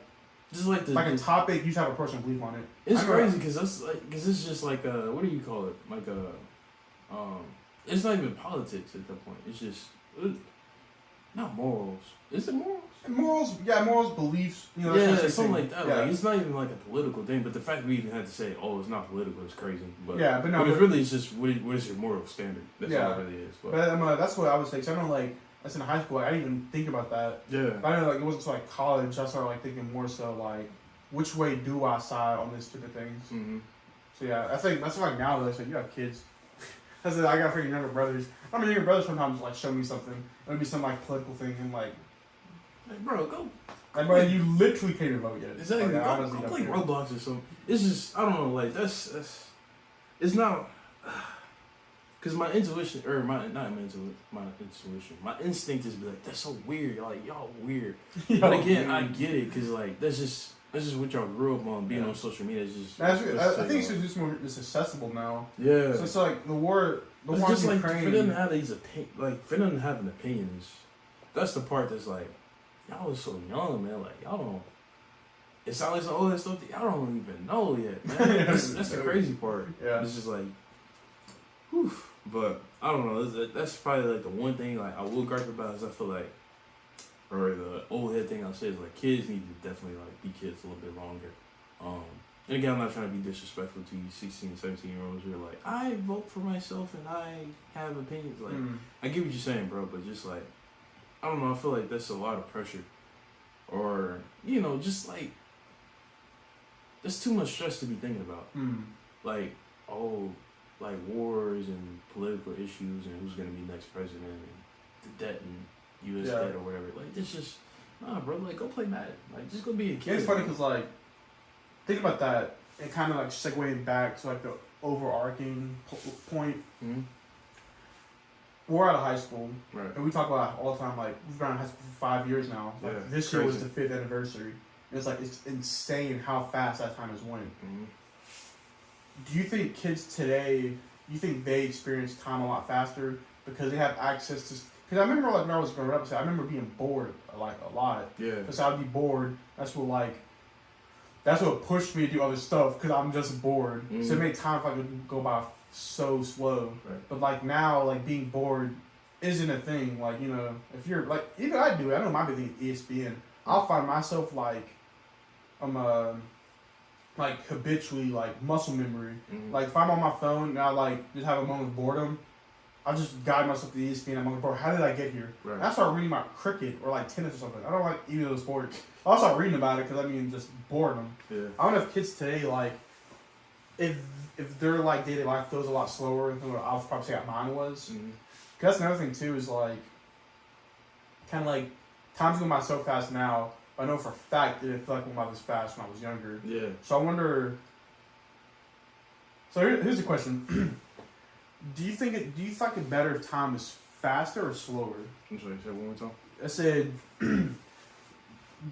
Just like a topic. You just have a personal belief on it. It's I remember- crazy because that's like because it's just like what do you call it? Like it's not even politics at that point. It's just not morals. Is it morals? Morals, beliefs. You know, Yeah, that's what something they like say. that. Yeah. Like it's not even like a political thing, but the fact we even had to say, "Oh, it's not political," is crazy. But Yeah, but no, but it's but- really it's just what is your moral standard? That's all Yeah. it really is. But, But that's what I would say. Cause I know, like, that's in high school. I didn't even think about that. yeah, But I know, like, it wasn't until like college I started like thinking more so like, which way do I side on this stupid things? mm-hmm. So yeah, I think that's like now though. So you have kids. That's I got freaking younger brothers. I mean, younger brothers sometimes like show me something. It'll be some like political thing and like, bro, go. bro, you literally can't even vote yet. Exactly. Like, I Go honestly play don't care. Roblox or something. It's just I don't know. Like that's it's not. Cause my intuition, or my intuition, my instinct is be like, that's so weird. Like y'all weird. But again, I get it, cause like that's just what y'all grew up on. Being Yeah. on social media is just. I think it's just more just accessible now. Yeah. So it's like the war It's in just like Ukraine. for them to have these for them to have an opinion is, that's the part that's like, y'all was so young, man. Like y'all don't. It sounds like all that stuff that y'all don't even know yet, man. That's the crazy part. Yeah. It's just like, whew. But I don't know. That's probably like the one thing like I will gripe about is I feel like, or the old head thing I'll say is like kids need to definitely like be kids a little bit longer. And again, I'm not trying to be disrespectful to you 16, 17-year-olds who are like, I vote for myself and I have opinions. Like, I get what you're saying, bro, but just like, I don't know, I feel like that's a lot of pressure. Or, you know, just like, there's too much stress to be thinking about. Like, oh, like wars and political issues and who's going to be next president and the debt and U.S. debt or whatever. Like, it's just, nah, bro, like, go play Madden. Like, just go be a kid. Yeah, it's funny because like, think about that. It kind of like segueing back to like the overarching point. Mm-hmm. We're out of high school, Right. and we talk about it all the time. Like we've been in high school for 5 years now. Like, Yeah, this year was crazy. the 5th anniversary. And it's like it's insane how fast that time has went. Mm-hmm. Do you think kids today? You think they experience time a lot faster because they have access to? Because I remember like when I was growing up, I remember being bored like a lot. Yeah. Because I'd be bored. That's what pushed me to do other stuff because I'm just bored. Mm-hmm. So it made time like go by so slow. Right. But like now, like being bored isn't a thing. Like, you know, if you're like, even I do it. I know my big thing is ESPN. I'll find myself like I'm like habitually like muscle memory. Mm-hmm. Like if I'm on my phone and I like just have a moment of boredom, I just guide myself to ESPN. I'm like, bro, how did I get here? Right. And I start reading about cricket or like tennis or something. I don't like either of those sports. I'll start reading about it because I mean just boredom. Yeah. I don't know if kids today like if their like daily life feels a lot slower than what I was probably say mine was. Mm-hmm. Cause that's another thing too is like kind of like time's going by so fast now. I know for a fact that it felt like when I was fast when I was younger. Yeah. So I wonder. So here's the question: Do you think it better if time is faster or slower? I'm sorry. Say it one more time. I said,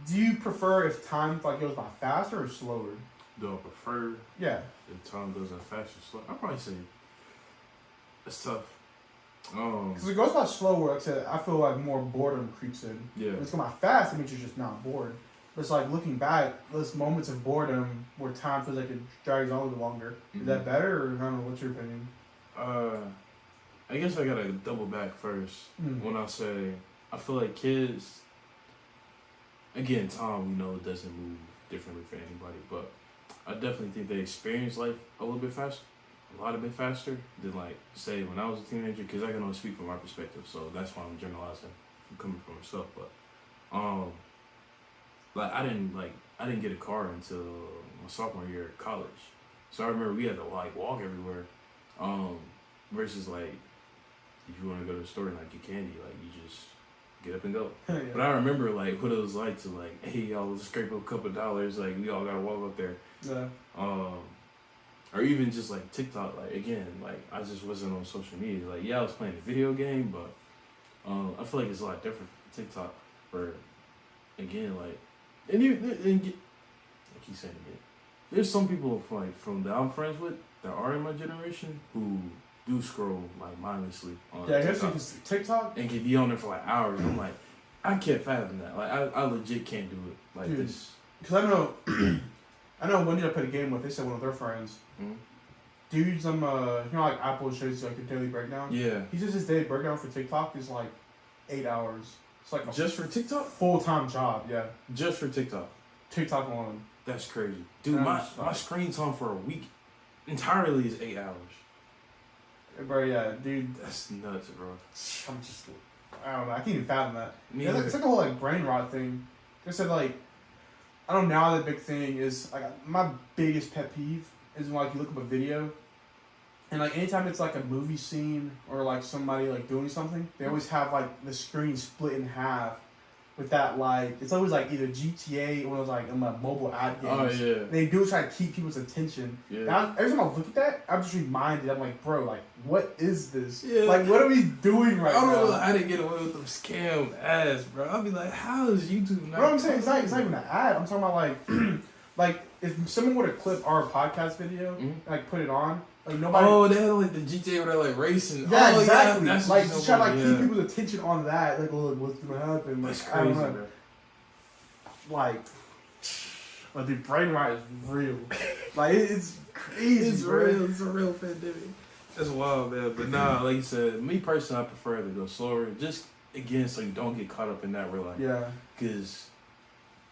do you prefer if time like goes by faster or slower? Do I prefer Yeah. if time goes at faster or slow? I'd probably say it's tough. Because it goes by slower, like I said, I feel like more boredom creeps in. Yeah. When it's going by fast, it means you're just not bored. But it's like looking back, those moments of boredom where time feels like it drags on a little longer. Is that better, or I don't know? What's your opinion? I guess I gotta double back first when I say I feel like kids. Again, time we know doesn't move differently for anybody, but I definitely think they experience life a little bit faster, a lot bit faster than like say when I was a teenager. Because I can only speak from my perspective, so that's why I'm generalizing from coming from myself. But like I didn't get a car until my sophomore year of college, So I remember we had to like walk everywhere. Versus like if you want to go to the store and like get candy, like you just get up and go. Yeah. But I remember like what it was like to like, hey y'all, let's scrape up a couple of dollars. Like we all gotta walk up there. Yeah. Or even just like TikTok. Like again, like I just wasn't on social media. Like yeah, I was playing a video game, but I feel like it's a lot different from TikTok. Where again, like I keep saying it. There's some people from that I'm friends with that are in my generation who do scroll like mindlessly on TikTok. TikTok And can be on there for like hours. I'm like, I can't fathom that. Like I legit can't do it. Like Dude, this. Because I know one dude I played a game with. They said one of their friends. Mm-hmm. Dudes, you know, like Apple shows you like the daily breakdown. Yeah. He says his daily breakdown for TikTok is like 8 hours. It's like Just for TikTok? Full-time job. Yeah. Just for TikTok. TikTok alone. That's crazy, dude. My screen time for a week entirely is 8 hours. Bro, yeah, dude. That's nuts, bro. I'm just, I don't know. I can't even fathom that. Me Yeah, it's like a whole like brain rot thing. They said like, I don't know. Now the big thing is like my biggest pet peeve is when like you look up a video, and like anytime it's like a movie scene or like somebody like doing something, they always have like the screen split in half. With that, like, it's always like either GTA or it was like in my mobile ad games. Oh yeah. They do try to keep people's attention. Yeah. Now, every time I look at that, I'm just reminded. I'm like, bro, like, what is this? Yeah. Like, what are we doing right now? I don't know how to get away with them scam ads, bro. I'll be like, how is YouTube not? Bro, I'm saying it's not even an ad. I'm talking about like, like if someone were to clip our podcast video, and, like put it on, like nobody. Oh, they had like the GTA where they're like racing. Yeah, oh, exactly. Yeah, that's like just try to like keep keep people's attention on that. Like, look, what's gonna happen? Like, That's I don't crazy, know. bro. Like, but the brain rot is real. Like it's crazy. It's bro. real. It's a real pandemic. That's wild, man. But nah, like you said, me personally, I prefer to go slower. Just again, so you don't get caught up in that real life. Yeah. Cause,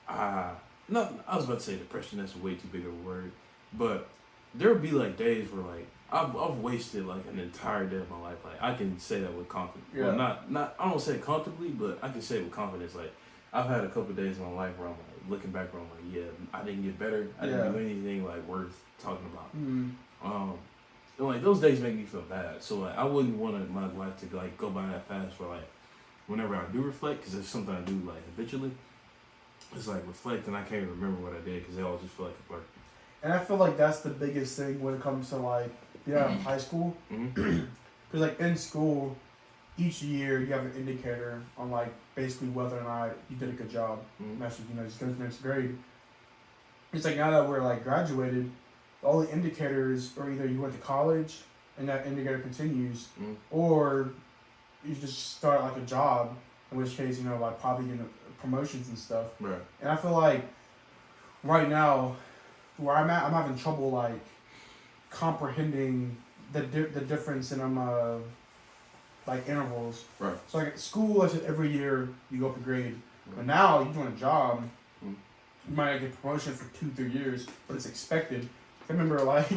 I was about to say depression. That's way too big of a word. But there'll be like days where like I've wasted like an entire day of my life. Like I can say that with confidence. Yeah. Well, not I don't say it comfortably, but I can say it with confidence. Like I've had a couple of days in my life where I'm like looking back, where I'm like, yeah, I didn't get better. I didn't do anything like worth talking about. Mm-hmm. And like those days make me feel bad. So like I wouldn't want my life to like go by that fast. For like whenever I do reflect, because it's something I do like habitually. It's like reflect and I can't even remember what I did because they all just feel like a blur. And I feel like that's the biggest thing when it comes to like high school. Because like in school, each year you have an indicator on like basically whether or not you did a good job. That's just go to next grade. It's like now that we're like graduated, all the indicators are either you went to college and that indicator continues, or you just start like a job. In which case, like probably getting promotions and stuff. Right. And I feel like right now, where I'm at, I'm having trouble like comprehending the difference in like intervals. Right. So like at school, I said every year you go up a grade, but now you doing a job, you might not get promotion for 2-3 years, but it's expected. I remember like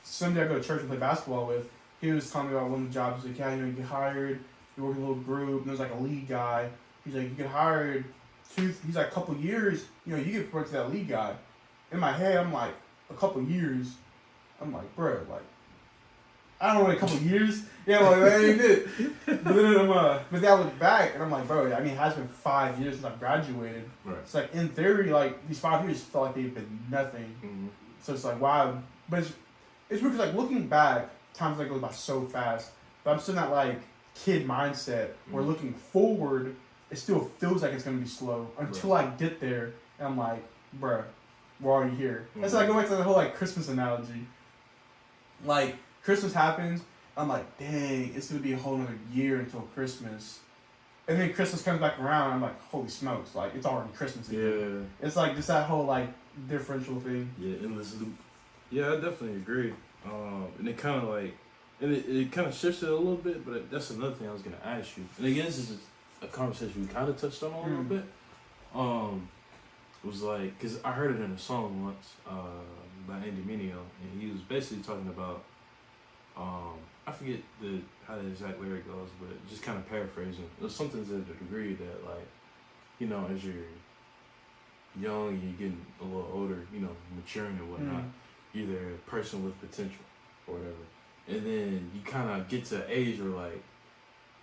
Sunday I go to church and play basketball with. He was telling me about one of the jobs. He's like, yeah, you get hired, you work in a little group, and there's like a lead guy. He's like, you get hired. He's like a couple years, you get promoted to that lead guy. In my head, I'm like, a couple years. I'm like, bro, like, I don't know, a couple years. Yeah, like that ain't it. But then but then I look back and I'm like, bro, I mean, it has been 5 years since I've graduated. Right. It's like in theory, like these 5 years felt like they've been nothing. So it's like, wow. But it's weird because like looking back, times like go by so fast. But I'm still in that like kid mindset where looking forward, it still feels like it's gonna be slow until I get there and I'm like, bruh, we're already here. That's like going back to the whole like Christmas analogy. Like Christmas happens, I'm like, dang, it's gonna be a whole another year until Christmas. And then Christmas comes back around, I'm like, holy smokes, like it's already Christmas again. Yeah. It's like just that whole like differential thing. Yeah, endless loop. Yeah, I definitely agree. And it kind of like, and it kind of shifts it a little bit, but that's another thing I was gonna ask you. And again, this is a conversation we kind of touched on a little bit. It was like, because I heard it in a song once by Andy Mineo, and he was basically talking about, I forget how the exact lyric goes, but just kind of paraphrasing. It was something to the degree that, like, as you're young and you're getting a little older, maturing and whatnot, you're either a person with potential or whatever. And then you kind of get to an age where like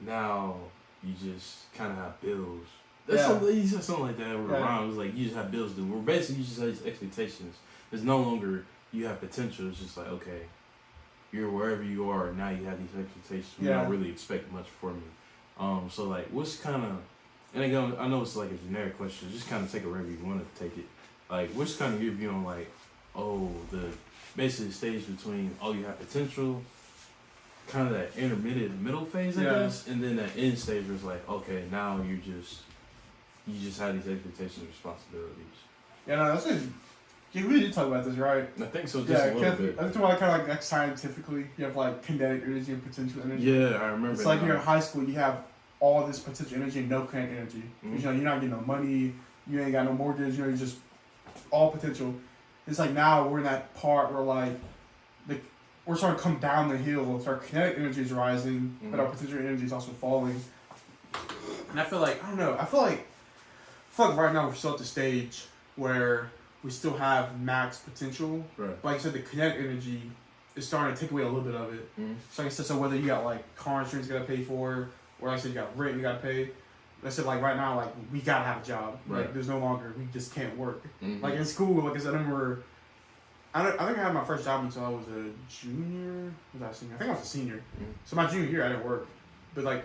now you just kind of have bills. That's something, you said something like that. Where Ron was like, you just have bills to do. Where basically you just have these expectations. It's no longer you have potential. It's just like, okay, you're wherever you are. Now you have these expectations. You don't really expect much from me. So like, what's kind of, and again, I know it's like a generic question. Just kind of take it wherever you want to take it. Like, what's kind of your view on like, basically the stage between, you have potential, kind of that intermittent middle phase, I guess, and then that end stage was like, okay, now you just have these expectations and responsibilities. Yeah, no, that's good. Yeah, we did talk about this, right? I think so, just a little bit. I think about kind of like scientifically, you have like kinetic energy and potential energy. Yeah, I remember. It's like you're in high school, you have all this potential energy and no kinetic energy. Mm-hmm. You know, you're not getting no money, you ain't got no mortgage, you know, you're just all potential. It's like now we're in that part where like we're starting to come down the hill. So our kinetic energy is rising, but our potential energy is also falling. And I feel like, I don't know, I feel like right now we're still at the stage where we still have max potential. Right. But like I said, the kinetic energy is starting to take away a little bit of it. Mm-hmm. So like I said, so whether you got like car insurance you gotta pay for, or like I said, you got rent you gotta pay. Like I said, like right now, like we gotta have a job. Right. Like there's no longer, we just can't work. Mm-hmm. Like in school, like I said, I think I had my first job until I was a junior. Was I a senior? I think I was a senior. Mm-hmm. So my junior year, I didn't work. But like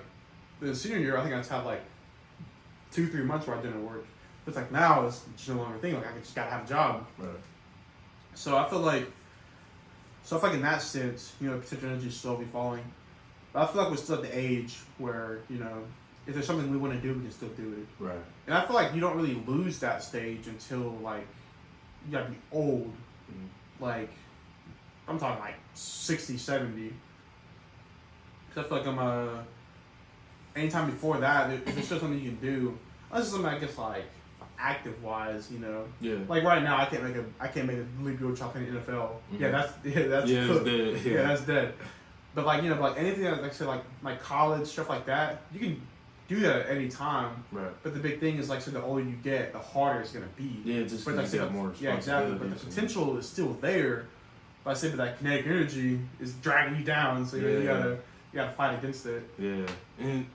the senior year, I think I just had like 2-3 months where I didn't work. But it's like now it's just no longer a thing. Like I just gotta have a job. Right. So I feel like in that sense, you know, potential energy is slowly falling. But I feel like we're still at the age where, you know, if there's something we want to do, we can still do it. Right. And I feel like you don't really lose that stage until like you gotta be old. Mm-hmm. Like I'm talking like 60, 70. Cause I feel like anytime before that, if there's still something you can do, unless it's something I guess like active wise, you know. Yeah. Like right now, I can't make a league go chop in the NFL. Mm-hmm. Yeah, that's dead. Yeah, that's dead. But like, you know, like anything that, like say like college stuff like that, you can do that at any time. Right. But the big thing is like, so the older you get, the harder it's gonna be. Yeah, just but like, more responsibility. Yeah, exactly. But the potential is still there. But I say, but that kinetic energy is dragging you down, so you gotta fight against it. Yeah. And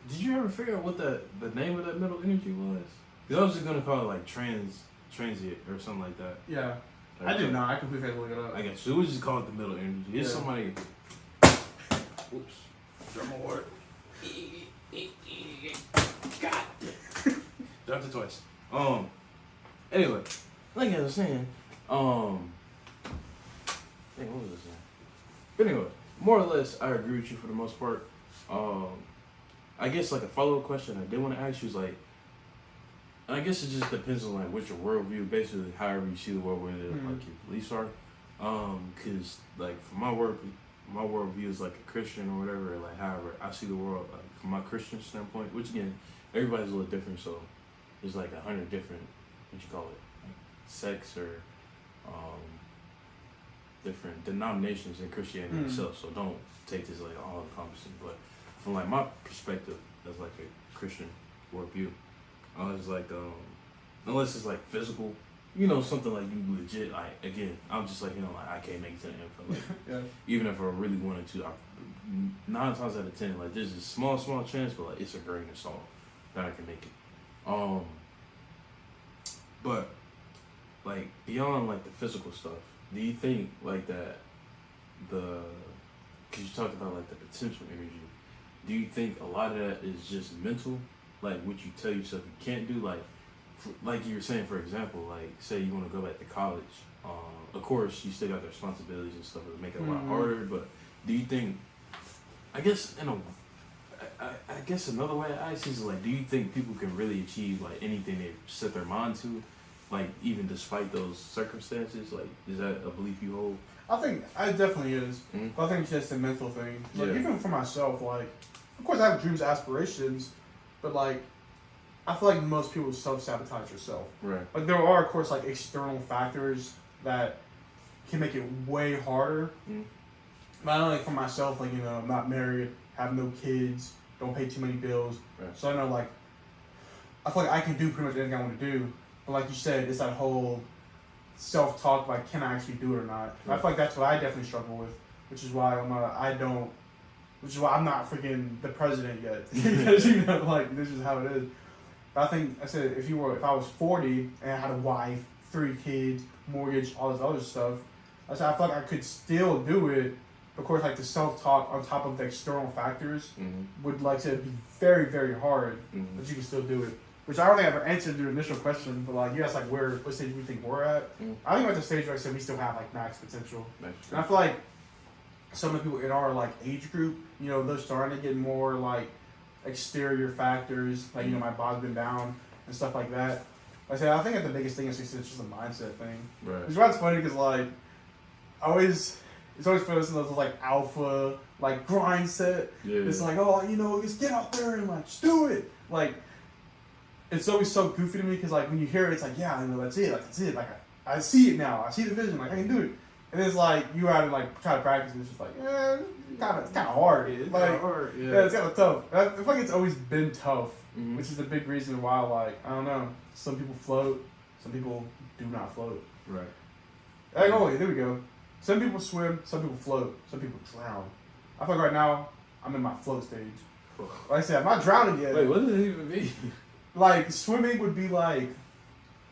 did you ever figure out what the name of that middle energy was? Because I was just gonna call it like transient or something like that. Yeah. Like, I did not. I completely had to look it up. I guess so. We just call it the middle energy. It's somebody. Oops. Drum award. God. Dropped it twice. Anyway, like I was saying, what was I saying? But anyway, more or less, I agree with you for the most part. I guess like a follow-up question I did want to ask you is like, and I guess it just depends on like what your worldview, basically however you see the world, whether like your beliefs are. Cause like for my worldview is like a Christian or whatever. Like however I see the world, like from my Christian standpoint, which again everybody's a little different. So there's like 100 different what you call it, like sects or different denominations in Christianity itself. So don't take this like all encompassing. But from like my perspective, as like a Christian worldview. It's like, unless it's like physical, you know, something like you legit, like, again, I'm just like, you know, like, I can't make it to the end. Like, yeah. Even if I really wanted to, 9 times out of 10, like, there's a small chance, but like, it's a grain of salt that I can make it. But, like, beyond like the physical stuff, do you think like that because you talked about like the potential energy, do you think a lot of that is just mental? Like what you tell yourself you can't do, like you were saying, for example, like say you want to go back to college. Of course, you still got the responsibilities and stuff that make it a lot harder. But do you think? I guess I guess another way I ask is like, do you think people can really achieve like anything they set their mind to, like even despite those circumstances? Like, is that a belief you hold? I think it definitely is. Mm-hmm. But I think it's just a mental thing. Like even for myself, like of course I have dreams, aspirations. But like, I feel like most people self-sabotage yourself. Right. Like there are, of course, like external factors that can make it way harder. Mm. But I know, like for myself, like, you know, I'm not married, have no kids, don't pay too many bills. Right. So I know, like, I feel like I can do pretty much anything I want to do. But like you said, it's that whole self-talk, like, can I actually do it or not? And I feel like that's what I definitely struggle with, which is why I'm not freaking the president yet. Because, you know, like, this is how it is. But I think, I said, if I was 40 and I had a wife, 3 kids, mortgage, all this other stuff, I said, I feel like I could still do it. Of course, like, the self-talk on top of the external factors would, like I said, be very, very hard, but you can still do it. Which I don't think I ever answered your initial question, but, like, you asked, like, what stage we think we're at. I think we're at the stage where I said we still have, like, max potential. And I feel like some of the people in our, like, age group, you know, they're starting to get more, like, exterior factors, like, you know, my body's been down and stuff like that. Like I said, I think that the biggest thing is just a mindset thing. Right. Which is why it's funny, because, like, it's always for us those, like, alpha, like, grind set. Yeah. It's like, oh, you know, just get out there and, like, just do it. Like, it's always so goofy to me, because, like, when you hear it, it's like, yeah, I know, that's it. Like, that's it. Like, I see it now. I see the vision. Like, I can do it. And it's like, you out and, like, try to practice, and it's just like, it's kind of hard. It's like, kind of hard, yeah, it's kind of tough. I feel like it's always been tough, Mm-hmm. which is a big reason why, like, I don't know, some people float, some people do not float. Right. Like, oh, there we go. Some people swim, some people float, some people drown. I feel like right now, I'm in my float stage. Like I said, I'm not drowning yet. Wait, what does it even mean? Like, swimming would be like,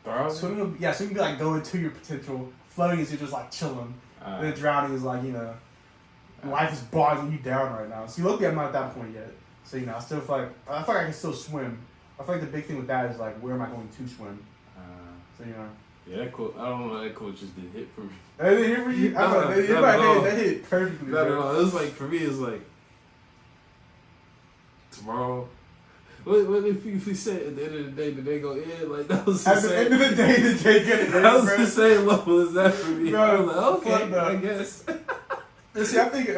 Drowning? swimming would be like going to your potential. Floating is you're just like chilling. And then drowning is like, you know, life is bogging you down right now. See, luckily I'm not at that point yet. So, you know, I feel like I can still swim. I feel like the big thing with that is like, where am I going to swim? So, you know. Yeah, that quote, I don't know, that quote just did hit for me. That did hit for you? That hit perfectly. No. It was like, for me, it's like, tomorrow. What if we said at the end of the day, the day go in? Like, that was the at the end of the day, the day get it. That was the same level as that for me. Bro, I was like, okay, no. I guess. See, I think,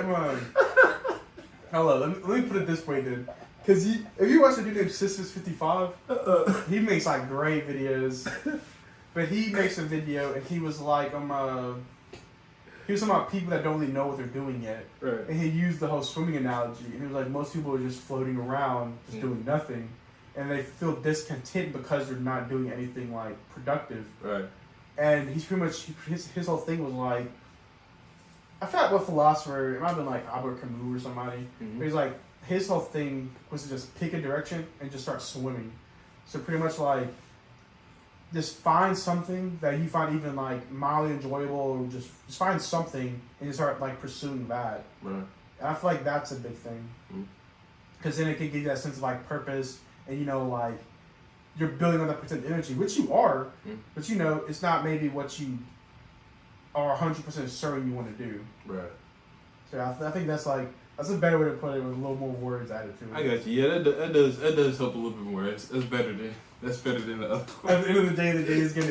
hello, let me put it this way, dude. Because if you watch the dude named Sisters55, he makes, like, great videos. But he makes a video, and he was like, he was talking about people that don't really know what they're doing yet. Right. And he used the whole swimming analogy. And he was like, most people are just floating around, just doing nothing. And they feel discontent because they're not doing anything, like, productive. Right. And he's pretty much, his whole thing was like, I forgot what philosopher, it might have been like Albert Camus or somebody. But he's like, his whole thing was to just pick a direction and just start swimming. So pretty much like, just find something that you find even like mildly enjoyable, or just find something and you start like pursuing that. Right. And I feel like that's a big thing. Because then it can give you that sense of like purpose, and you know, like you're building on that pretend energy, which you are, but you know, it's not maybe what you are 100% certain you want to do. Right. So I think that's a better way to put it, with a little more words added to it. I got you. Yeah, that does help a little bit more. That's better than the other one. At the end of the day is gonna.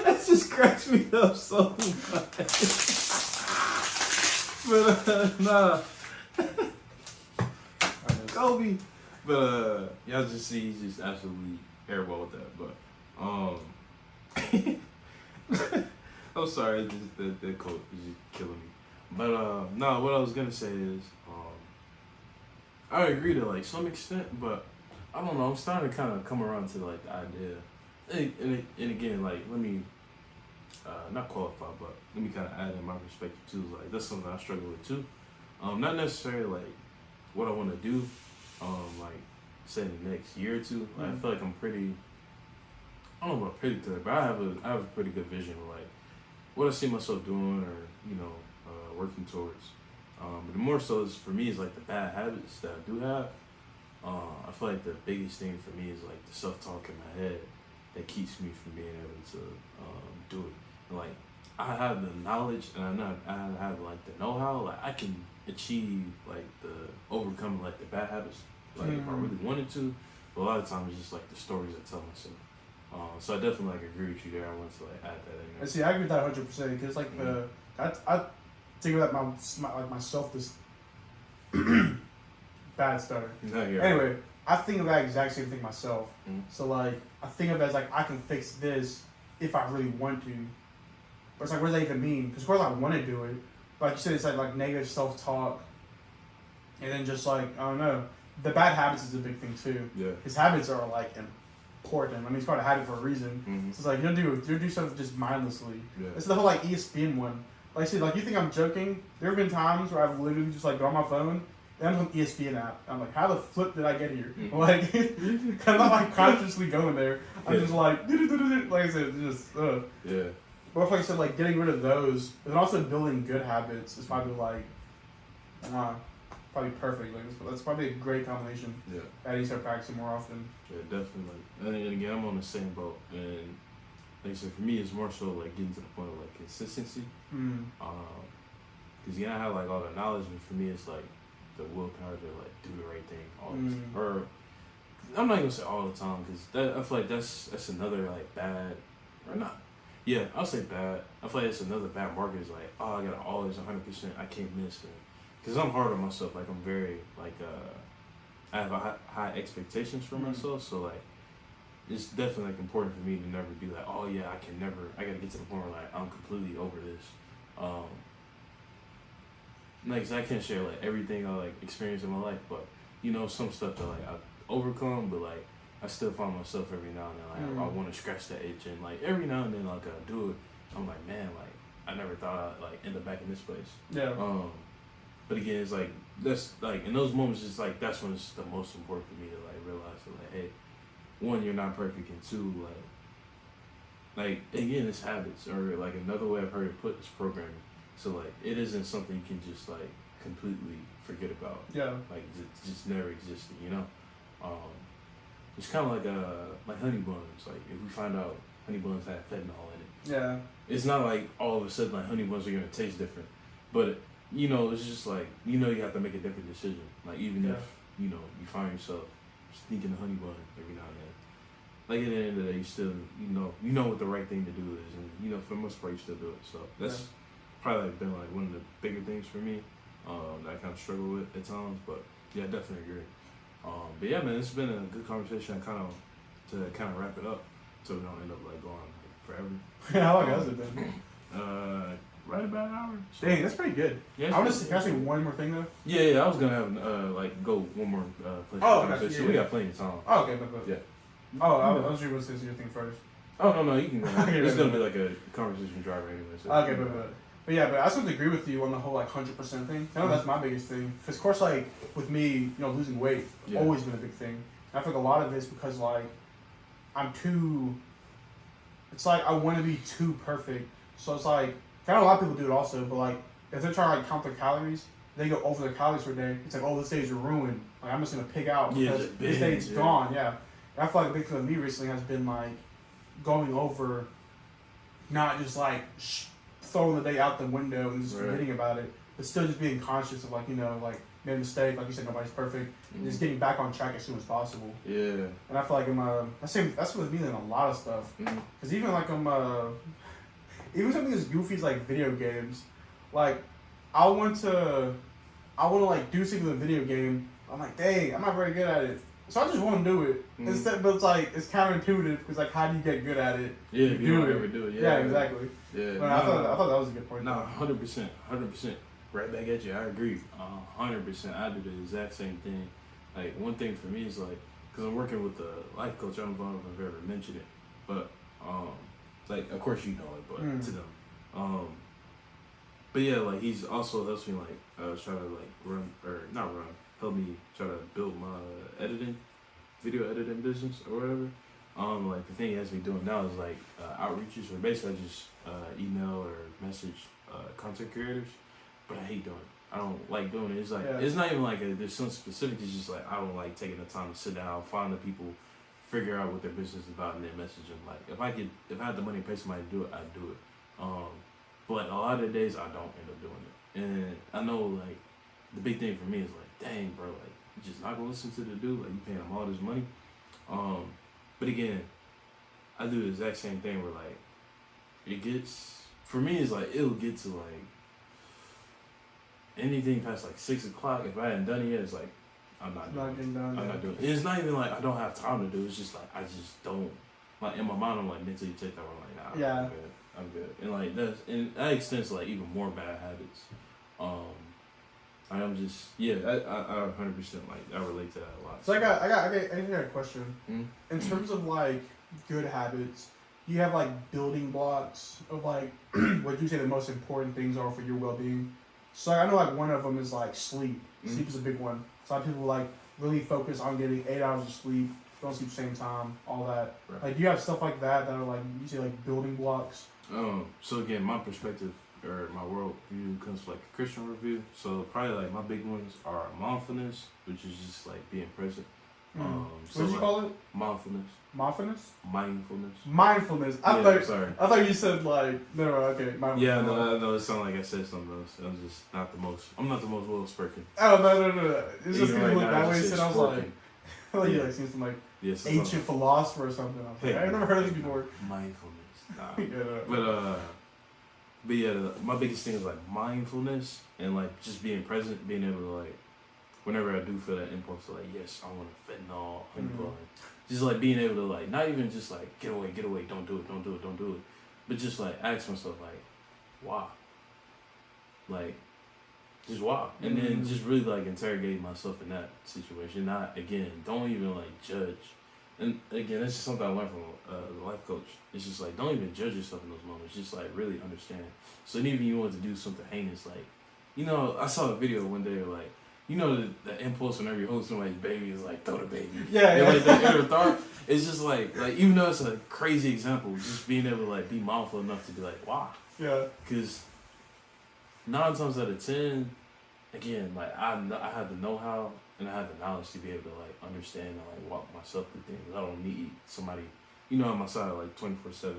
That just cracks me up so much. But nah, Kobe. But y'all just see he's just absolutely terrible with that. But I'm sorry, it's just that quote is just killing me. But no, what I was gonna say is I agree to like some extent, but I don't know. I'm starting to kind of come around to like the idea, and again, like let me not qualify, but let me kind of add in my perspective too. Like that's something I struggle with too. Not necessarily like what I want to do, like say in the next year or two. Like, I feel like I'm pretty. I don't know about pretty good, but I have a pretty good vision of like what I see myself doing, or you know, working towards. But the more so is for me is like the bad habits that I do have. I feel like the biggest thing for me is like the self-talk in my head that keeps me from being able to do it. And, like I have the knowledge and I have like the know-how. Like I can achieve like the overcoming like the bad habits. Like if I really wanted to, but a lot of times it's just like the stories I tell myself. So I definitely like agree with you there. I want to like add that in there. And see, I agree with that 100% because like I think about my self this bad stutter. No, anyway, right. I think of that exact same thing myself. So like I think of it as like I can fix this if I really want to. But it's like, what does that even mean? Because of course I want to do it, but like you said, it's like negative self-talk, and then just like I don't know. The bad habits is a big thing too. Yeah. His habits are like important. I mean, it's probably had it for a reason. Mm-hmm. So it's like you'll do stuff just mindlessly. Yeah. It's the whole like ESPN one. Like, see, like you think I'm joking? There have been times where I've literally just like go on my phone and I'm on the ESPN app. I'm like, how the flip did I get here? Mm-hmm. Like, I'm not like consciously going there. I'm just like, like I said, just. Yeah. But like I said, like getting rid of those, and also building good habits is probably like, probably perfect. Like that's probably a great combination. Yeah. That you start practicing more often. Yeah, definitely. And again, I'm on the same boat. And like I said, for me, it's more so like getting to the point of like consistency. Because I have like all the knowledge, but for me, it's like the willpower to like do the right thing all the time. Or I'm not gonna say all the time, because I feel like that's another like bad, or not. Yeah, I'll say bad. I feel like it's another bad market. Is like, oh, I gotta always 100%. I can't miss it. Because I'm hard on myself. Like I'm very like I have a high expectations for myself. So like it's definitely like important for me to never be like, oh yeah, I gotta get to the point where like I'm completely over this. Like 'cause I can't share like everything I like experienced in my life, but you know some stuff that like I overcome, but like I still find myself every now and then like I want to scratch that itch, and like every now and then like I do it, I'm like, man, like I never thought I'd like end up back in this place. Yeah. But again, it's like that's like in those moments, it's like that's when it's the most important for me to like realize that like, hey, one, you're not perfect, and two, like again, it's habits, or like another way I've heard it put is programming. So like it isn't something you can just like completely forget about. Yeah. Like just never existed, you know. It's kind of like honey buns. Like if we find out honey buns have fentanyl in it, Yeah. it's not like all of a sudden like honey buns are gonna taste different, but you know it's just like you have to make a different decision. Like even if you find yourself sneaking a honey bun every now and then, like at the end of the day, you still you know what the right thing to do is, and for the most part you still do it. So that's probably like been like one of the bigger things for me that I kind of struggle with at times. But yeah, I definitely agree. But yeah, man, it's been a good conversation. To wrap it up, so we don't end up like going like, forever. How long has it been? Right about an hour. So. Dang, that's pretty good. Yeah, I want to can I say one more thing though? Yeah, I was gonna have like go one more place. Okay, so we got plenty of time. Oh, okay, but yeah. Oh, I was going to say your thing first. Oh no, you can go. Okay, it's gonna be like a conversation driver anyway. So okay, but yeah, but I just want to agree with you on the whole like 100% thing. I know that's my biggest thing. Because of course, like with me, losing weight, always been a big thing. And I think a lot of it's because like I'm too. It's like I want to be too perfect. So it's like I know a lot of people do it also, but like if they're trying to like count their calories, they go over their calories for a day. It's like, oh, this day's ruined. Like I'm just gonna pig out because this day's gone. Yeah, and I feel like a big thing with me recently has been like going over, not just like throwing the day out the window and just forgetting about it, but still just being conscious of like like made a mistake. Like you said, nobody's perfect. And just getting back on track as soon as possible. Yeah. And I feel like that's with me in a lot of stuff. Because even like even something as goofy as like video games, like I want to like do something with a video game. I'm like, dang, I'm not very good at it. So I just want to do it. Instead, but it's like it's counterintuitive because like how do you get good at it? Yeah, if you don't ever do it. Yeah, exactly. Yeah. But I thought that was a good point. No, 100%. Right back at you. I agree. 100%. I do the exact same thing. Like one thing for me is like because I'm working with a life coach. I don't know if I've ever mentioned it, but like of course you know it, but to them. But yeah, like he's also helps me like try to like help me try to build my video editing business or whatever. Like the thing he has me doing now is like outreaches, where basically I just email or message content creators, but I hate doing it. I don't like doing it. It's like it's not even like there's something specific. It's just like I don't like taking the time to sit down, find the people, figure out what their business is about, and then message them. Like if I had the money to pay somebody to do it, I'd do it. But a lot of the days I don't end up doing it, and I know like the big thing for me is like, dang, bro, like you just not gonna listen to the dude, like you paying him all this money. But again, I do the exact same thing where like it gets for me is like it'll get to like anything past like 6 o'clock. If I hadn't done it yet, it's like I'm not doing it. I'm not doing it. It's not even like I don't have time to do it. It's just like I just don't. Like in my mind, I'm like mentally checked out. I'm like, nah, I'm good. And like that extends to like even more bad habits. I'm just I 100% like I relate to that a lot. So I got a question. Mm-hmm. In terms of like good habits, you have like building blocks of like what you say the most important things are for your well being. So I know like one of them is like sleep. Sleep is a big one. So a lot of people like really focus on getting 8 hours of sleep, don't sleep the same time, all that. Right. Like do you have stuff like that are like you say like building blocks? So again, my perspective or my world view comes from like a Christian review. So probably like my big ones are mindfulness, which is just like being present. So what did you like, call it? Mindfulness. Mindfulness? Mindfulness. Mindfulness. Sorry. I thought you said like no, okay. Mindfulness. Yeah, no, it sounded like I said something else. I'm not the most well spoken. Oh no. It's just gonna right look now, that I way. just So say I was like, spoken. I thought you like seen some like ancient philosopher or something. I was like, I've never heard of this before. Mindfulness. Nah. Yeah. But yeah, my biggest thing is like mindfulness and like just being present, being able to like, whenever I do feel that impulse to like, yes, I want to fentanyl, honey bun, just like being able to like, not even just like get away, don't do it, but just like ask myself like, why? Like, just why? And then just really like interrogate myself in that situation. Not again, don't even like judge. And again, that's just something I learned from a life coach. It's just like, don't even judge yourself in those moments. Just like really understand. So even you want to do something heinous, like, you know, I saw a video one day of like, you know, the impulse whenever you're holding somebody's baby is like, throw the baby. Yeah. And like that inner thought, it's just like even though it's a crazy example, just being able to like be mindful enough to be like, wow. Yeah. Because 9 times out of 10, again, like I have the know-how and I have the knowledge to be able to like understand and like walk myself through things. I don't need somebody, you know, on my side like 24/7.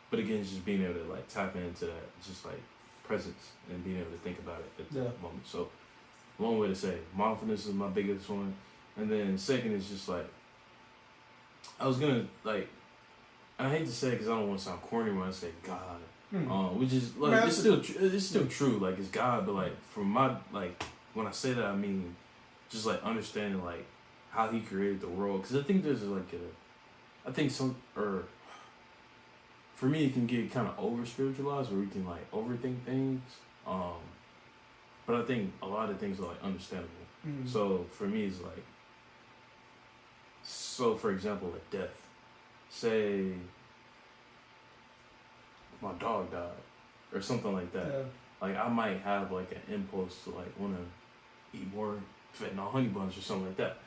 But again, just being able to like tap into that, just like presence and being able to think about it at the moment. So, long way to say, mindfulness is my biggest one, and then second is just like I was gonna like, I hate to say it because I don't want to sound corny when I say God. Which is like it's still true, like it's God, but like from my like when I say that I mean just like understanding like how He created the world, because I think there's like for me it can get kind of over spiritualized where we can like overthink things, but I think a lot of things are like understandable. So for me it's like, so for example like death, say my dog died or something like that. Like I might have like an impulse to like want to eat more fentanyl honey buns or something like that.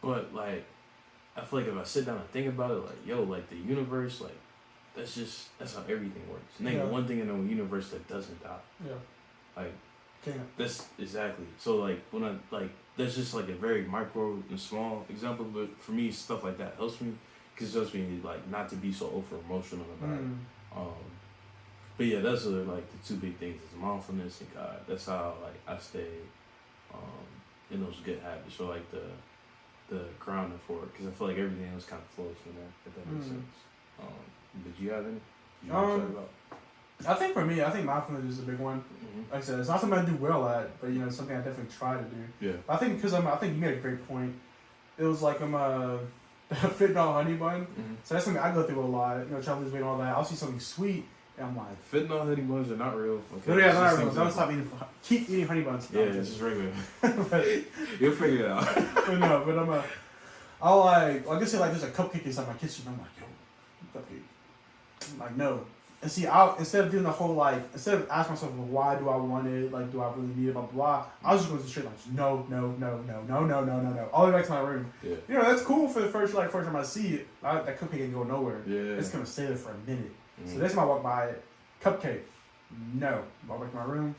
But like I feel like if I sit down and think about it, like yo, like the universe, like that's how everything works. Name one thing in the universe that doesn't die. Yeah. Like that's exactly. So like when I like that's just like a very micro and small example, but for me stuff like that helps me because it helps me like not to be so over emotional about it. But yeah, that's like the two big things is mindfulness and God. That's how like I stay in those good habits. So like the grounding for it, because I feel like everything else kind of flows from there. If that makes sense. Did you have any? Did you want to talk about? I think for me, mindfulness is a big one. Like I said, it's not something I do well at, but you know, it's something I definitely try to do. Yeah. I think because I think you made a great point. It was like I'm a fentanyl honey bun. So that's something I go through a lot. You know, trying to lose weight and all that. I'll see something sweet. And I'm like, fentanyl honey buns are not real. Okay. No, yeah, not real. Don't stop eating. Keep eating honey buns. Yeah, it's just regular. You'll figure it out. but I'll like I guess like there's a cupcake inside my kitchen. I'm like, yo, cupcake. I'm like, no. And see, instead of doing the whole like, instead of asking myself, well, why do I want it? Like, do I really need it? Blah blah blah. I was just going straight like, no, all the way back to my room. Yeah. You know, that's cool for the first time I see it. That cupcake ain't going nowhere. Yeah. It's gonna stay there for a minute. So next time I walk by it, cupcake. No. Walk back to my room.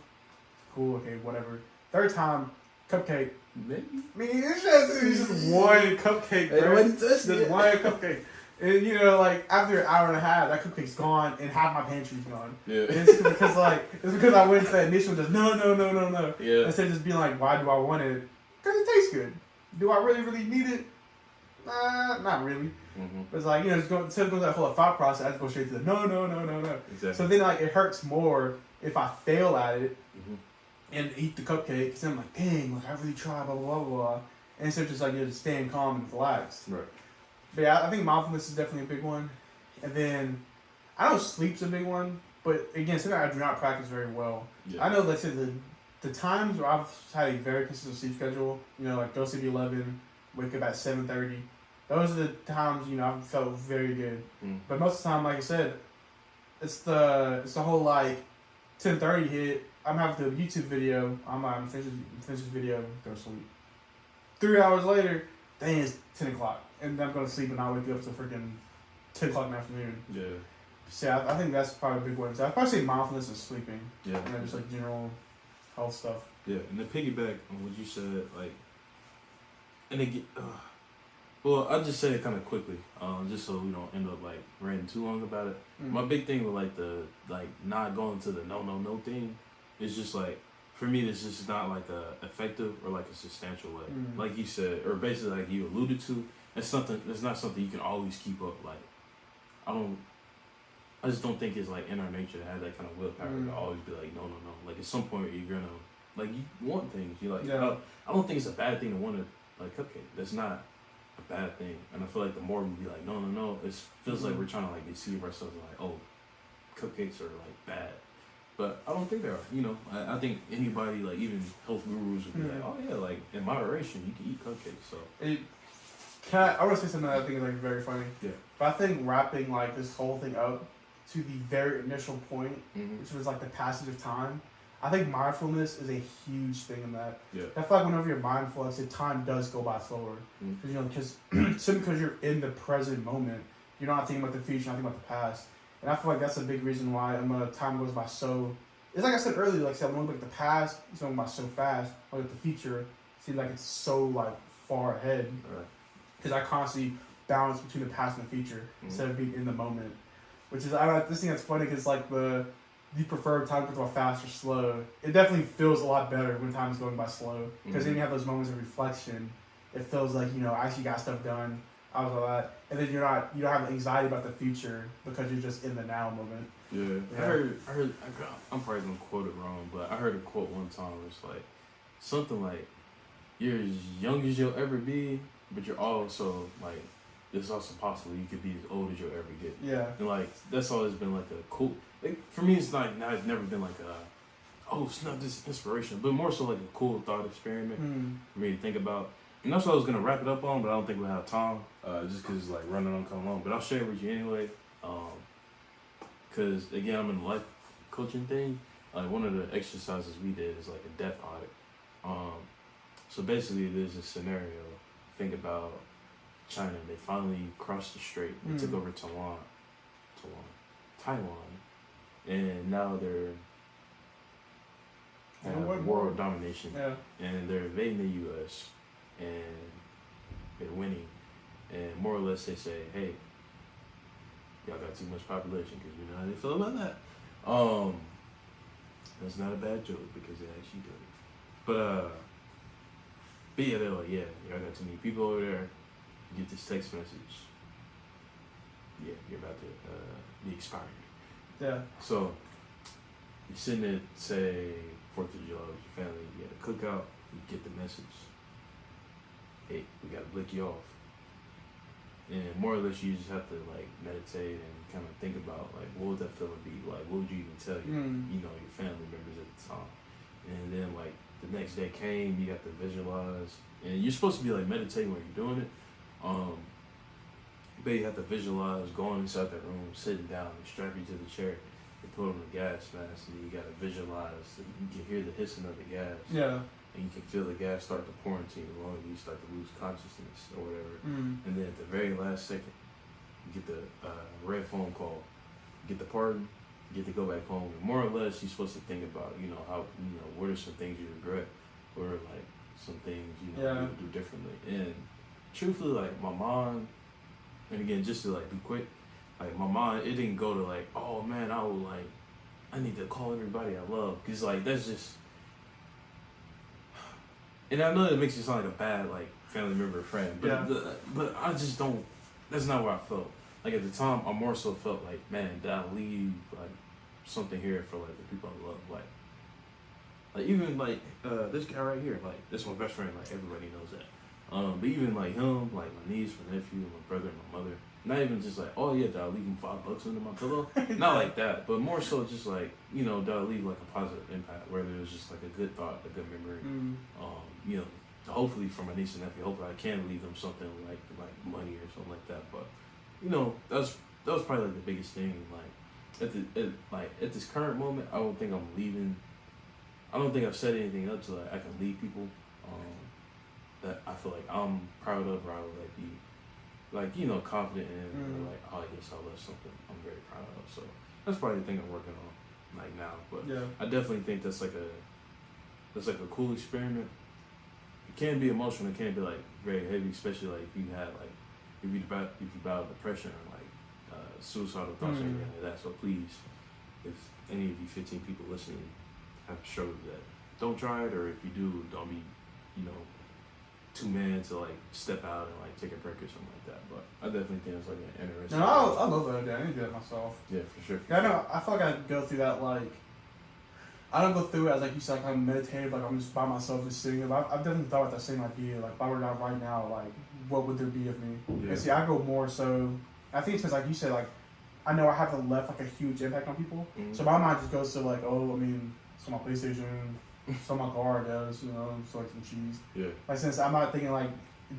Cool, okay, whatever. Third time, cupcake. Maybe. I mean, it's just one cupcake, bro. Just one cupcake. And you know, like after an hour and a half, that cupcake's gone and half my pantry's gone. Yeah. And it's because I went to that initial just no. Yeah. Instead of just being like, why do I want it? Because it tastes good. Do I really need it? Not really. But it's like, you know, instead of going through that whole thought process, I just go straight to the no. Exactly. So then like it hurts more if I fail at it and eat the cupcake. Because I'm like, dang, like I really tried, blah blah blah. And instead of just like just staying calm and relaxed. Right. But yeah, I think mindfulness is definitely a big one. And then I know sleep's a big one, but again, something I do not practice very well. Yeah. I know, let's say the the times where I've had a very consistent sleep schedule, like go sleep 11, wake up at 7:30. Those are the times I've felt very good. But most of the time, like I said, it's the whole like 10:30 hit. I'm having the YouTube video. I'm finish this video, go to sleep. 3 hours later, dang, it's 10 o'clock, and I'm going to sleep and I'll wake up to freaking 10 o'clock in the afternoon. Yeah. So I think that's probably a big one. So I'd probably say mindfulness and sleeping. Yeah. And then just like general health stuff. Yeah, and to piggyback on what you said, like, and again, well, I'll just say it kind of quickly, just so we don't end up like ranting too long about it. My big thing with like the not going to the no thing is just like, for me, this is not like a effective or like a substantial way. Like you said, or basically like you alluded to, it's not something you can always keep up. Like, I just don't think it's like in our nature to have that kind of willpower to always be like, no. Like at some point you're gonna, like, you want things. You like, I don't think it's a bad thing to want to like cupcake. That's not a bad thing. And I feel like the more we be like, no, it feels like we're trying to like deceive ourselves like, oh, cupcakes are like bad. But I don't think they are. I think anybody, like even health gurus, would be like, oh yeah, like in moderation you can eat cupcakes. So I want to say something that I think is like very funny. Yeah. But I think wrapping like this whole thing up to the very initial point, which was like the passage of time, I think mindfulness is a huge thing in that. Yeah. I feel like whenever you're mindful, like say time does go by slower. Because simply because you're in the present moment, you're not thinking about the future, you're not thinking about the past. And I feel like that's a big reason why time goes by so. It's like I said earlier, like I said, when we look at the past, it's going by so fast. When we look at the future, it seems like it's so like far ahead. Because I constantly balance between the past and the future instead of being in the moment. Which is, this thing that's funny because like you prefer time goes by fast or slow. It definitely feels a lot better when time is going by slow. Because then you have those moments of reflection. It feels like, I actually got stuff done. I was all that, and then you don't have anxiety about the future because you're just in the now moment. Yeah. I heard. I'm probably gonna quote it wrong, but I heard a quote one time. It's like something like, "You're as young as you'll ever be, but you're also like, it's also possible you could be as old as you'll ever get." Yeah. And like that's always been like a cool. Like for me, it's like now it's never been like it's not this inspiration, but more so like a cool thought experiment for me to think about. And that's what I was going to wrap it up on, but I don't think we'll have time, just because it's like running on kind of long. But I'll share it with you anyway, because again, I'm in the life coaching thing. Like one of the exercises we did is like a death audit. So basically there's a scenario, think about China, they finally crossed the strait, they took over Taiwan, and now they're world domination, and they're invading the U.S., and they're winning, and more or less they say, hey, y'all got too much population, because you know how they feel about that. That's not a bad joke because they actually do it. But yeah, they're like, yeah, y'all got too many people over there. You get this text message. Yeah, you're about to be expired. Yeah. So you're sitting there, say 4th of July with your family, you got a cookout, you get the message. Hey, we gotta blick you off. And more or less you just have to like meditate and kind of think about like what would that feeling be like, what would you even tell your family members at the time. And then like the next day came, you got to visualize, and you're supposed to be like meditating when you're doing it. But you have to visualize going inside that room, sitting down, and strap you to the chair, and put on the gas mask, and you gotta visualize, so you can hear the hissing of the gas. Yeah. And you can feel the gas start to pour into your lungs, you start to lose consciousness or whatever. And then at the very last second, you get the red phone call, you get the pardon, you get to go back home. And more or less, you're supposed to think about, how, what are some things you regret, or like some things you would do differently. And truthfully, like my mom, and again, just to like be quick, like my mom, it didn't go to like, oh man, I need to call everybody I love, because like that's just. And I know that makes you sound like a bad like family member or friend, but I just don't. That's not where I felt. Like at the time, I more so felt like, man, did I leave like something here for like the people I love? Like even like this guy right here, like this is my best friend. Like everybody knows that. But even like him, like my niece, my nephew, my brother, and my mother, not even just like, oh yeah, did I leave him $5 under my pillow? Not like that, but more so just like, you know, did I leave like a positive impact, whether it was just like a good thought, a good memory. You know, hopefully for my niece and nephew, hopefully I can leave them something like money or something like that. But you know, that was probably like the biggest thing. Like at this current moment, I don't think I'm leaving. I don't think I've set anything up to like I can lead people that I feel like I'm proud of, or I would like be like, you know, confident in, or like, oh yes, I left something I'm very proud of. So that's probably the thing I'm working on like now. But I definitely think that's like a cool experiment. It can be emotional. It can be like very heavy, especially like if you had like if you battle depression or like suicidal thoughts or anything like that. So please, if any of you 15 people listening have struggled with that, don't try it, or if you do, don't be, you know, too mad to like step out and like take a break or something like that. But I definitely think it's like an interesting. No, I love that idea. I need to do that myself. Yeah, for sure. Yeah, I know. I feel like I go through that like. I don't go through it as like you said, like I'm meditative, like I'm just by myself, just sitting there. But I've definitely thought about that same idea. Like if I were not right now, like what would there be of me? Yeah. And see, I go more so. I think it's because like you said, like I know I haven't left like a huge impact on people. So my mind just goes to like, oh, I mean, it's on my PlayStation, it's on my car, I guess, you know, so like some cheese. Yeah. Like since I'm not thinking like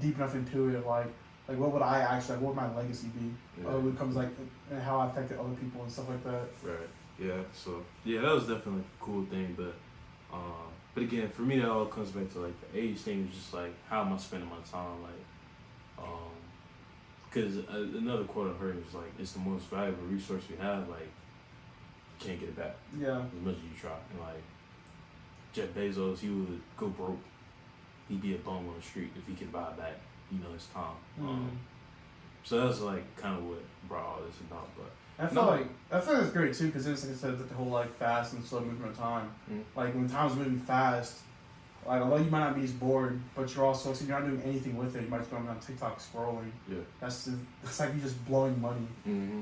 deep enough into it, like what would I actually, like, what would my legacy be? When it comes like and how I affected other people and stuff like that. Right. Yeah. So yeah, that was definitely a cool thing, but again, for me, that all comes back to like the age thing. Is just like how am I spending my time, like, because another quote I heard was like, it's the most valuable resource we have. Like, you can't get it back. Yeah. As much as you try. And like Jeff Bezos, he would go broke. He'd be a bum on the street if he could buy back, you know, his time. So that's like kind of what brought all this about. But I feel like it's great too, because it's like I said, the whole like fast and slow movement of time. Like when time's moving fast, like although you might not be as bored, but you're also so you're not doing anything with it. You might just be on TikTok scrolling. Yeah. It's like you're just blowing money.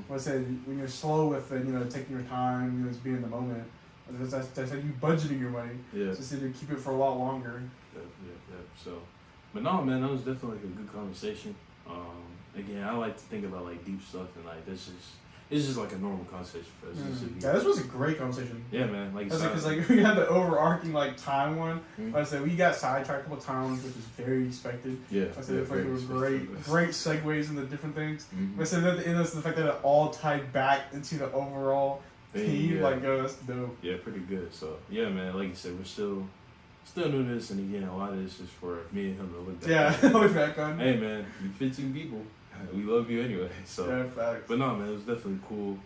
Like I said, when you're slow with it, you know, taking your time, you know, just being in the moment. That's like you budgeting your money. Yeah. Just to keep it for a lot longer. Yeah. So, but no, man, that was definitely like a good conversation. Again, I like to think about like deep stuff, and like it's just like a normal conversation for us. Yeah, this was a great conversation. Yeah, man. Like, because like we had the overarching like time one. Like I said, we got sidetracked a couple times, which is very expected. Yeah. Like I said, it was great segues into different things. But I said at the end, that's the fact that it all tied back into the overall theme. Like, yo, that's dope. Yeah, pretty good. So yeah, man. Like you said, we're still new to this, and again, a lot of this is for me and him to look back. Yeah, look back on. Hey, man, you 15 people. We love you anyway. So, yeah, facts. But no, man, it was definitely cool.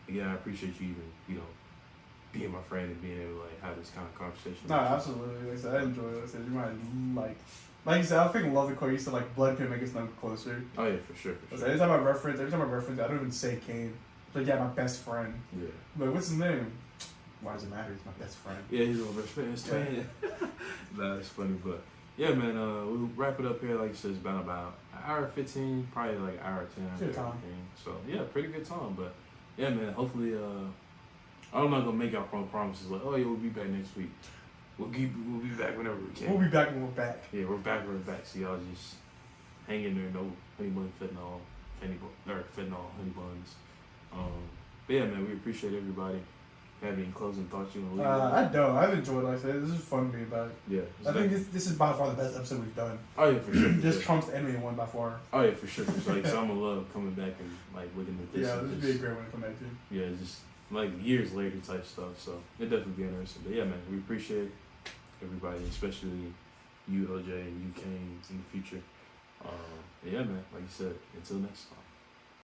Again, I appreciate you even, you know, being my friend and being able to like have this kind of conversation. No, absolutely. Like I said, I enjoy it. Like I said, you might like you said, I freaking love the quote. You said like blood can make us know closer. Oh yeah, for sure. Every time I reference, I don't even say Kane. Like yeah, my best friend. Yeah. Like what's his name? Why does it matter? He's my best friend. Yeah, he's my best friend. It's Nah, it's funny, but yeah, man. We'll wrap it up here. Like I said, it's been about an hour 15, probably like an hour 10. Good time. So yeah, pretty good time. But yeah, man. Hopefully, I'm not gonna make our promises like, oh yeah, we'll be back next week. We'll be back whenever we can. We'll be back when we're back. Yeah, we're back. So y'all just hang in there. No honey bun fentanyl, fentanyl honey buns. But yeah, man, we appreciate everybody. Have any closing thoughts you want to leave? I don't. I've enjoyed it. Like I said, this is fun being back. Yeah. I think this is by far the best episode we've done. Oh yeah, for sure. Just trumps the anime one by far. Oh yeah, for sure. So I'm gonna love coming back and like looking at this. Yeah, this would be a great one to come back to. Yeah, just like years later type stuff. So it definitely be interesting. But yeah, man, we appreciate everybody, especially you, LJ, and you, Kane, in the future. Yeah, man. Like you said, until next time.